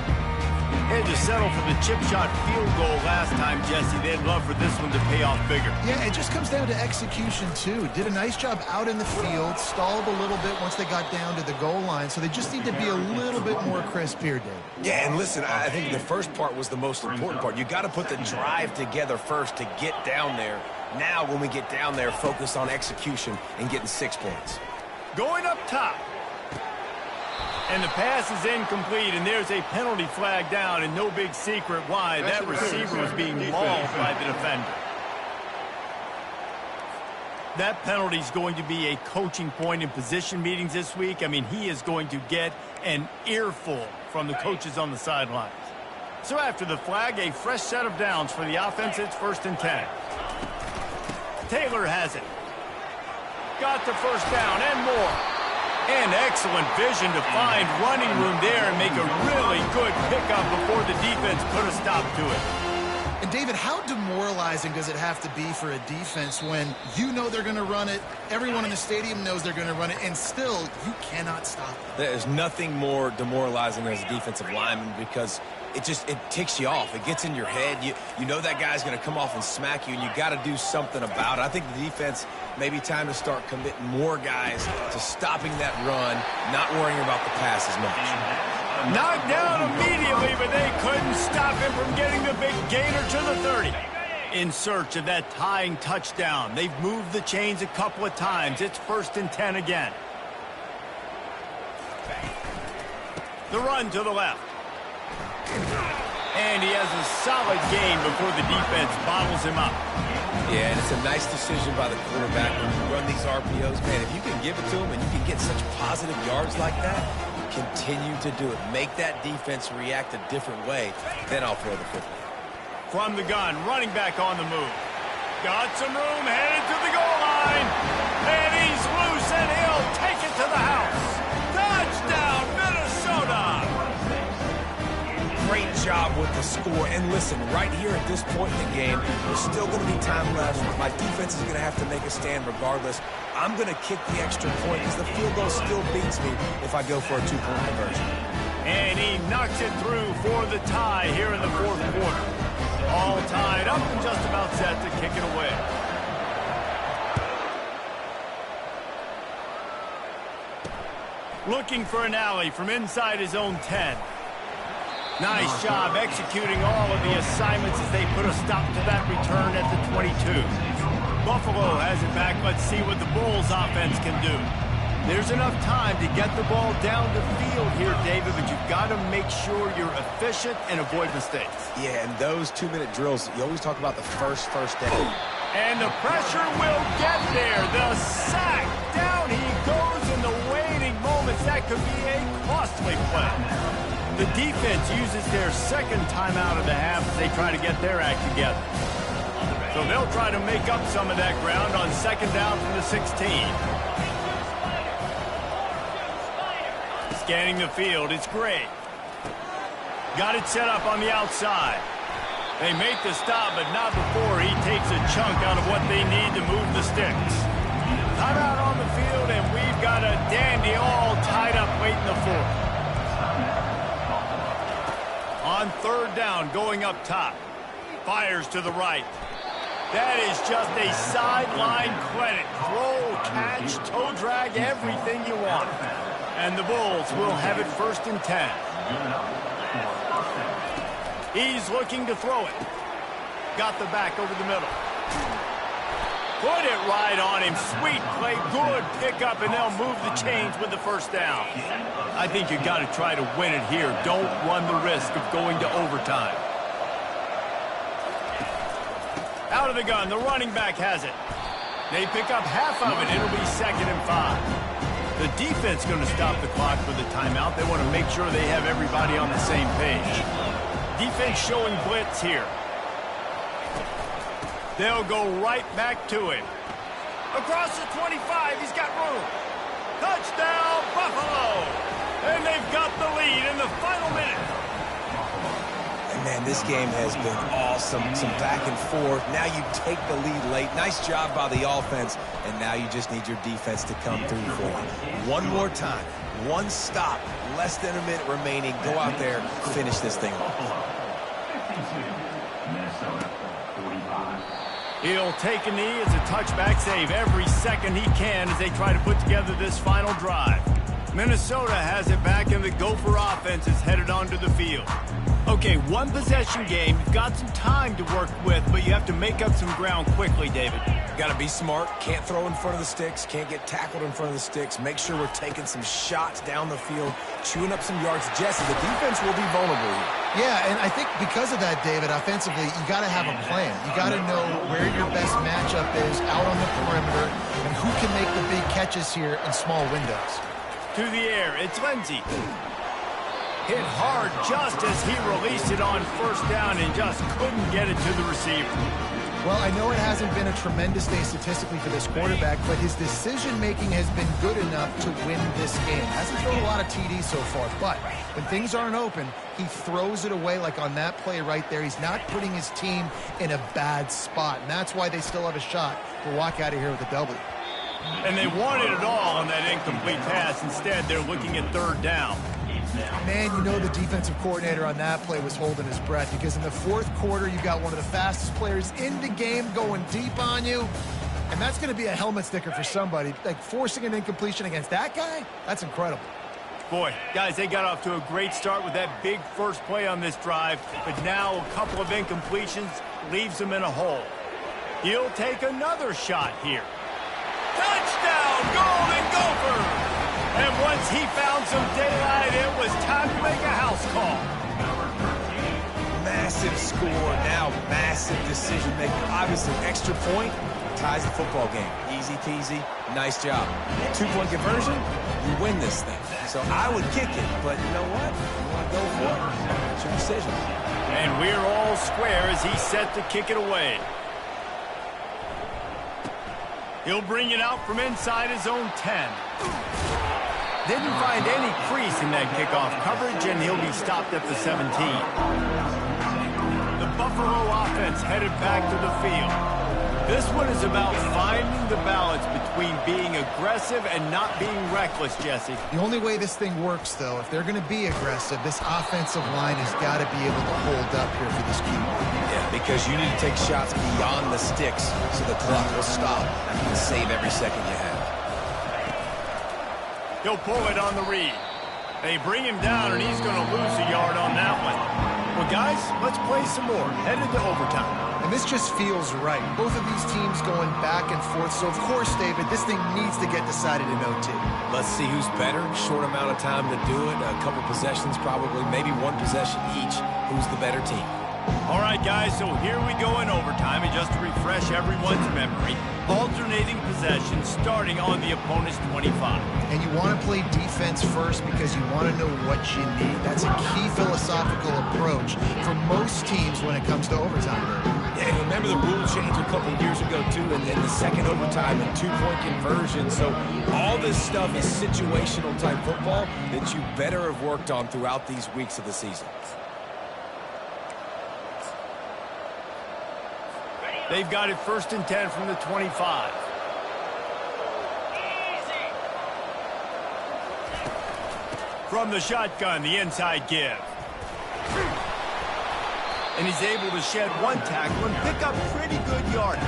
Had to settle for the chip shot field goal last time, Jesse. They'd love for this one to pay off bigger. Yeah, it just comes down to execution, too. Did a nice job out in the field, stalled a little bit once they got down to the goal line, so they just need to be a little bit more crisp here, Dave. Yeah, and listen, I think the first part was the most important part. You got to put the drive together first to get down there. Now, when we get down there, focus on execution and getting 6 points. Going up top. And the pass is incomplete, and there's a penalty flag down, and no big secret why. That receiver was being mauled by the defender. That penalty is going to be a coaching point in position meetings this week. I mean, he is going to get an earful from the coaches on the sidelines. So after the flag, a fresh set of downs for the offense. It's 1st and 10. Taylor has it. Got the first down and more. And excellent vision to find running room there and make a really good pickup before the defense put a stop to it. And, David, how demoralizing does it have to be for a defense when you know they're going to run it, everyone in the stadium knows they're going to run it, and still you cannot stop it? There's nothing more demoralizing as a defensive lineman because it ticks you off. It gets in your head. You know that guy's going to come off and smack you, and you got to do something about it. I think the defense may be time to start committing more guys to stopping that run, not worrying about the pass as much. Knocked down immediately, but they couldn't stop him from getting the big gainer to the 30. In search of that tying touchdown. They've moved the chains a couple of times. It's 1st and 10 again. The run to the left. And he has a solid game before the defense bottles him up. Yeah, and it's a nice decision by the quarterback when you run these RPOs. Man, if you can give it to him and you can get such positive yards like that, continue to do it. Make that defense react a different way. Then I'll throw the football. From the gun, running back on the move. Got some room, headed to the goal line. And he's loose, and he'll take it to the house. Touchdown, Minnesota! Great job with the score. And listen, right here at this point in the game, there's still going to be time left. My defense is going to have to make a stand regardless. I'm going to kick the extra point because the field goal still beats me if I go for a 2-point conversion. And he knocks it through for the tie here in the 4th quarter. All tied up and just about set to kick it away. Looking for an alley from inside his own 10. Nice job executing all of the assignments as they put a stop to that return at the 22. Buffalo has it back. Let's see what the Bulls offense can do. There's enough time to get the ball down the field here, David, but you've got to make sure you're efficient and avoid mistakes. Yeah, and those 2-minute drills, you always talk about the first down. And the pressure will get there. The sack. Down he goes in the waiting moments. That could be a costly play. The defense uses their second timeout of the half as they try to get their act together. So they'll try to make up some of that ground on 2nd down from the 16. Scanning the field, it's Gray. Got it set up on the outside. They make the stop, but not before he takes a chunk out of what they need to move the sticks. Timeout on the field, and we've got a dandy all tied up late in the 4th. On 3rd down, going up top. Fires to the right. That is just a sideline credit. Throw, catch, toe drag, everything you want. And the Bulls will have it 1st and 10. He's looking to throw it. Got the back over the middle. Put it right on him. Sweet play. Good pickup, and they'll move the chains with the 1st down. I think you've got to try to win it here. Don't run the risk of going to overtime. Out of the gun. The running back has it. They pick up half of it. It'll be 2nd and 5. The defense going to stop the clock with a timeout. They want to make sure they have everybody on the same page. Defense showing blitz here. They'll go right back to him. Across the 25, he's got room. Touchdown, Buffalo! And they've got the lead in the final minute. And man, this game has been awesome. Some back and forth. Now you take the lead late. Nice job by the offense. And now you just need your defense to come through for you. One more time. One stop. Less than a minute remaining. Go out there, finish this thing off. He'll take a knee. It's a touchback save every second he can as they try to put together this final drive. Minnesota has it back, and the Gopher offense is headed onto the field. Okay, one possession game. You've got some time to work with, but you have to make up some ground quickly, David. Got to be smart. Can't throw in front of the sticks. Can't get tackled in front of the sticks. Make sure we're taking some shots down the field, chewing up some yards. Jesse, the defense will be vulnerable here. Yeah, and I think because of that, David, offensively, you got to have a plan. You got to know where your best matchup is out on the perimeter and who can make the big catches here in small windows. To the air, it's Lindsey. Hit hard just as he released it on first down and just couldn't get it to the receiver. Well, I know it hasn't been a tremendous day statistically for this quarterback, but his decision-making has been good enough to win this game. Hasn't thrown a lot of TDs so far, but when things aren't open, he throws it away like on that play right there. He's not putting his team in a bad spot, and that's why they still have a shot to walk out of here with a W. And they wanted it all on that incomplete pass. Instead, they're looking at third down. Man, you know the defensive coordinator on that play was holding his breath because in the fourth quarter, you got one of the fastest players in the game going deep on you. And that's going to be a helmet sticker for somebody. Like forcing an incompletion against that guy, that's incredible. Boy, guys, they got off to a great start with that big first play on this drive. But now a couple of incompletions leaves them in a hole. He'll take another shot here. Touchdown, Golden Gophers! And once he found some daylight, it was time to make a house call. Massive score, now massive decision-making. Obviously, extra point ties the football game. Easy peasy, nice job. 2-point conversion, you win this thing. So I would kick it, but you know what? You want to go for it? It's your decision. And we're all square as he's set to kick it away. He'll bring it out from inside his own 10. Didn't find any crease in that kickoff coverage, and he'll be stopped at the 17. The Buffalo offense headed back to the field. This one is about finding the balance between being aggressive and not being reckless, Jesse. The only way this thing works, though, if they're going to be aggressive, this offensive line has got to be able to hold up here for this QB. Yeah, because you need to take shots beyond the sticks so the clock will stop and save every second you have. He'll pull it on the read. They bring him down, and he's going to lose a yard on that one. Well, guys, let's play some more. Headed to overtime. And this just feels right. Both of these teams going back and forth. So, of course, David, this thing needs to get decided in OT. Let's see who's better. Short amount of time to do it. A couple possessions probably. Maybe one possession each. Who's the better team? All right, guys, so here we go in overtime. And just to refresh everyone's memory, alternating possessions starting on the opponent's 25. And you want to play defense first because you want to know what you need. That's a key philosophical approach for most teams when it comes to overtime. Yeah, and remember the rule change a couple years ago, too, and then the second overtime and 2-point conversion. So all this stuff is situational type football that you better have worked on throughout these weeks of the season. They've got it 1st and 10 from the 25. From the shotgun, the inside give. And he's able to shed one tackle and pick up pretty good yardage.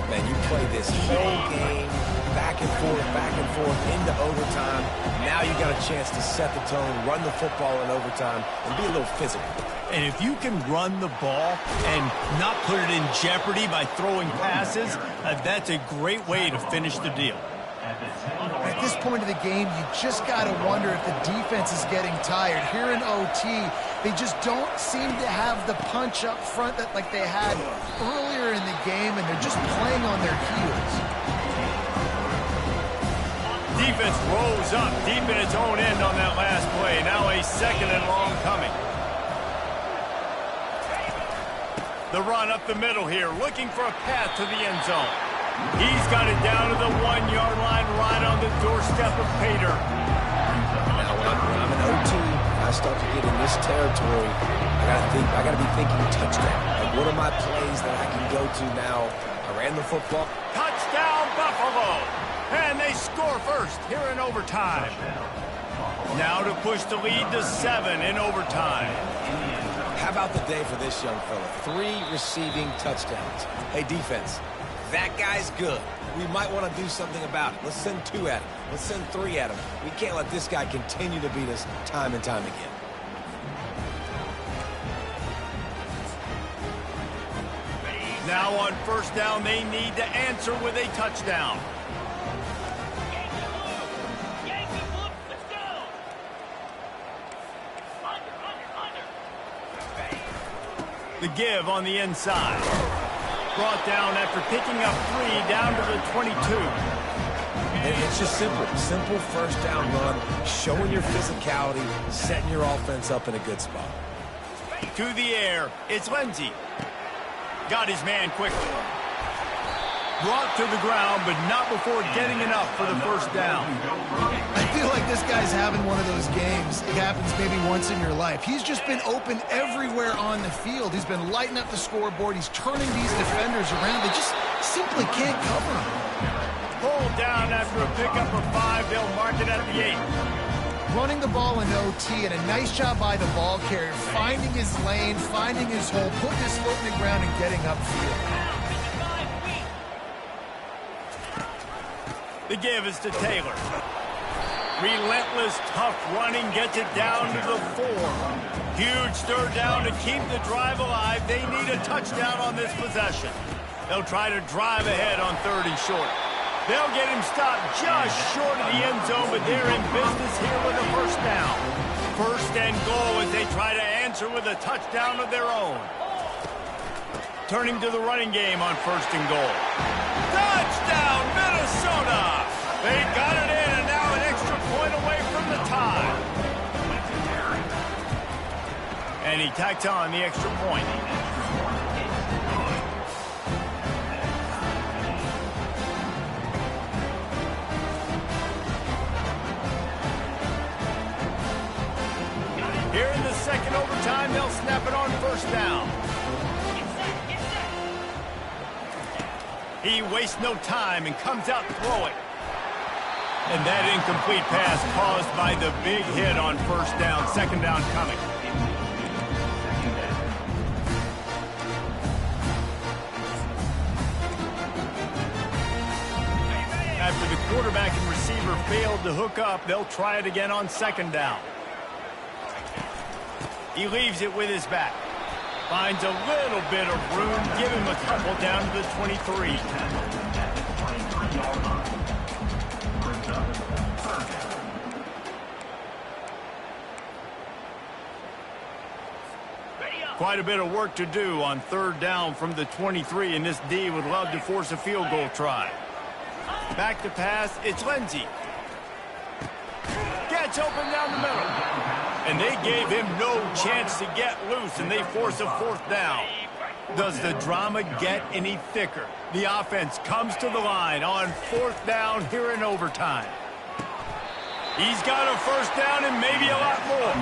Man, you play this whole game back and forth into overtime. Now you got a chance to set the tone, run the football in overtime, and be a little physical. And if you can run the ball and not put it in jeopardy by throwing passes, that's a great way to finish the deal. At this point of the game, you just got to wonder if the defense is getting tired. Here in OT, they just don't seem to have the punch up front that like they had earlier in the game, and they're just playing on their heels. defense rose up deep in its own end on that last play. Now a second and long coming. The run up the middle here, looking for a path to the end zone. He's got it down to the 1-yard line, right on the doorstep of Pater. Now, when I'm an OT, I start to get in this territory, I gotta be thinking touchdown. Like, what are my plays that I can go to now? I ran the football. Touchdown, Buffalo! And they score first here in overtime. Now to push the lead to 7 in overtime. How about the day for this young fella? 3 receiving touchdowns. Hey, defense, that guy's good. We might want to do something about it. Let's send 2 at him. Let's send 3 at him. We can't let this guy continue to beat us time and time again. Now on first down, they need to answer with a touchdown. Yankee blue, let's go. Under. The give on the inside. Brought down after picking up 3 down to the 22. And it's just simple. Simple first down run, showing your physicality, setting your offense up in a good spot. To the air, it's Lindsey. Got his man quickly. Brought to the ground, but not before getting enough for the first down. I feel like this guy's having one of those games. It happens maybe once in your life. He's just been open everywhere on the field. He's been lighting up the scoreboard. He's turning these defenders around. They just simply can't cover him. Pulled down after a pickup of 5. They'll mark it at the 8. Running the ball in OT, and a nice job by the ball carrier, finding his lane, finding his hole, putting his foot in the ground, and getting upfield. The give is to Taylor. Relentless, tough running gets it down to the 4. Huge third down to keep the drive alive. They need a touchdown on this possession. They'll try to drive ahead on 3rd and short. They'll get him stopped just short of the end zone, but they're in business here with a first down. First and goal as they try to answer with a touchdown of their own. Turning to the running game on 1st and goal. Touchdown, Minnesota! They got it in, and now an extra point away from the tie. And he tacks on the extra point. Here in the second overtime, they'll snap it on 1st down. He wastes no time and comes out throwing. And that incomplete pass caused by the big hit on 1st down. 2nd down coming. After the quarterback and receiver failed to hook up, they'll try it again on 2nd down. He leaves it with his back. Finds a little bit of room. Give him a couple down to the 23. Quite a bit of work to do on 3rd down from the 23, and this D would love to force a field goal try. Back to pass, it's Lindsey. Gets open down the middle. And they gave him no chance to get loose, and they force a 4th down. Does the drama get any thicker? The offense comes to the line on 4th down here in overtime. He's got a 1st down and maybe a lot more.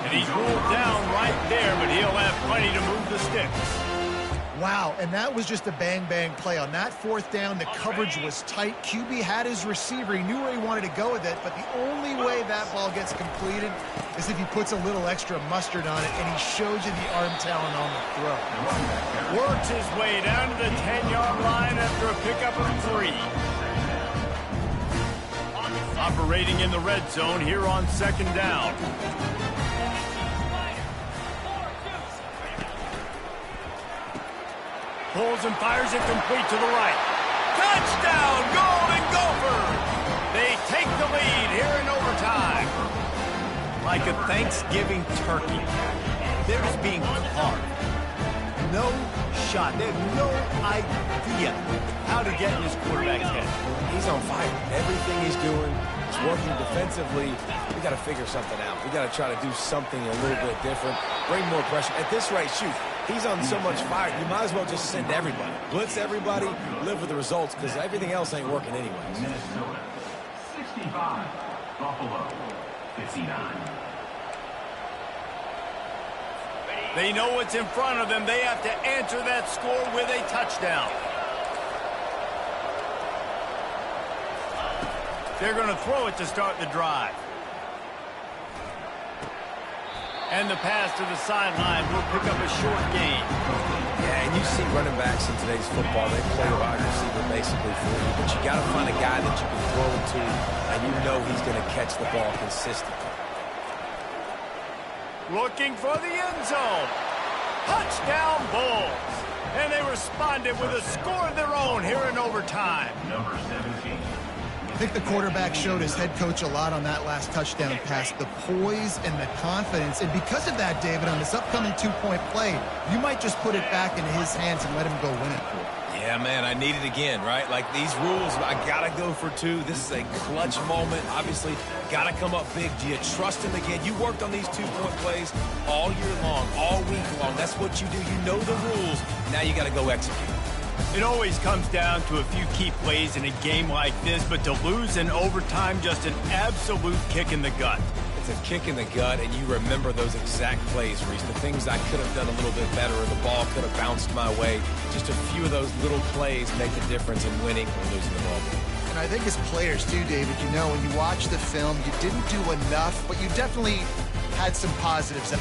And he's ruled down right there, but he'll have plenty to move the sticks. Wow, and that was just a bang-bang play. On that 4th down, the coverage was tight. QB had his receiver. He knew where he wanted to go with it, but the only way that ball gets completed is if he puts a little extra mustard on it, and he shows you the arm talent on the throw. Works his way down to the 10-yard line after a pickup of 3. Operating in the red zone here on 2nd down. Pulls and fires it complete to the right. Touchdown, Golden Gophers! They take the lead here in overtime. Like a Thanksgiving turkey, they're just being carved. No shot. They have no idea how to get in his quarterback's head. He's on fire. Everything he's doing is working defensively, we got to figure something out. We got to try to do something a little bit different, bring more pressure. At this rate, shoot, he's on so much fire, you might as well just send everybody. Blitz everybody, live with the results, because everything else ain't working anyways. Minnesota, 65. Buffalo, 59. They know what's in front of them. They have to answer that score with a touchdown. They're going to throw it to start the drive. And the pass to the sideline will pick up a short gain. Yeah, and you see running backs in today's football, they play a wide receiver basically for you, but you got to find a guy that you can throw it to, and you know he's going to catch the ball consistently. Looking for the end zone. Touchdown Bulls. And they responded with a score of their own here in overtime. Number 17. I think the quarterback showed his head coach a lot on that last touchdown pass, the poise and the confidence. And because of that, David, on this upcoming two-point play, you might just put it back into his hands and let him go win it. Yeah, man, I need it again, right? Like these rules, I got to go for two. This is a clutch moment. Obviously, got to come up big. Do you trust him again? You worked on these two-point plays all year long, all week long. That's what you do. You know the rules. Now you got to go execute. It always comes down to a few key plays in a game like this, but to lose in overtime, just an absolute kick in the gut. It's a kick in the gut, and you remember those exact plays, Reese. The things I could have done a little bit better, or the ball could have bounced my way. Just a few of those little plays make the difference in winning or losing the ball. And I think as players too, David, you know, when you watch the film, you didn't do enough, but you definitely had some positives.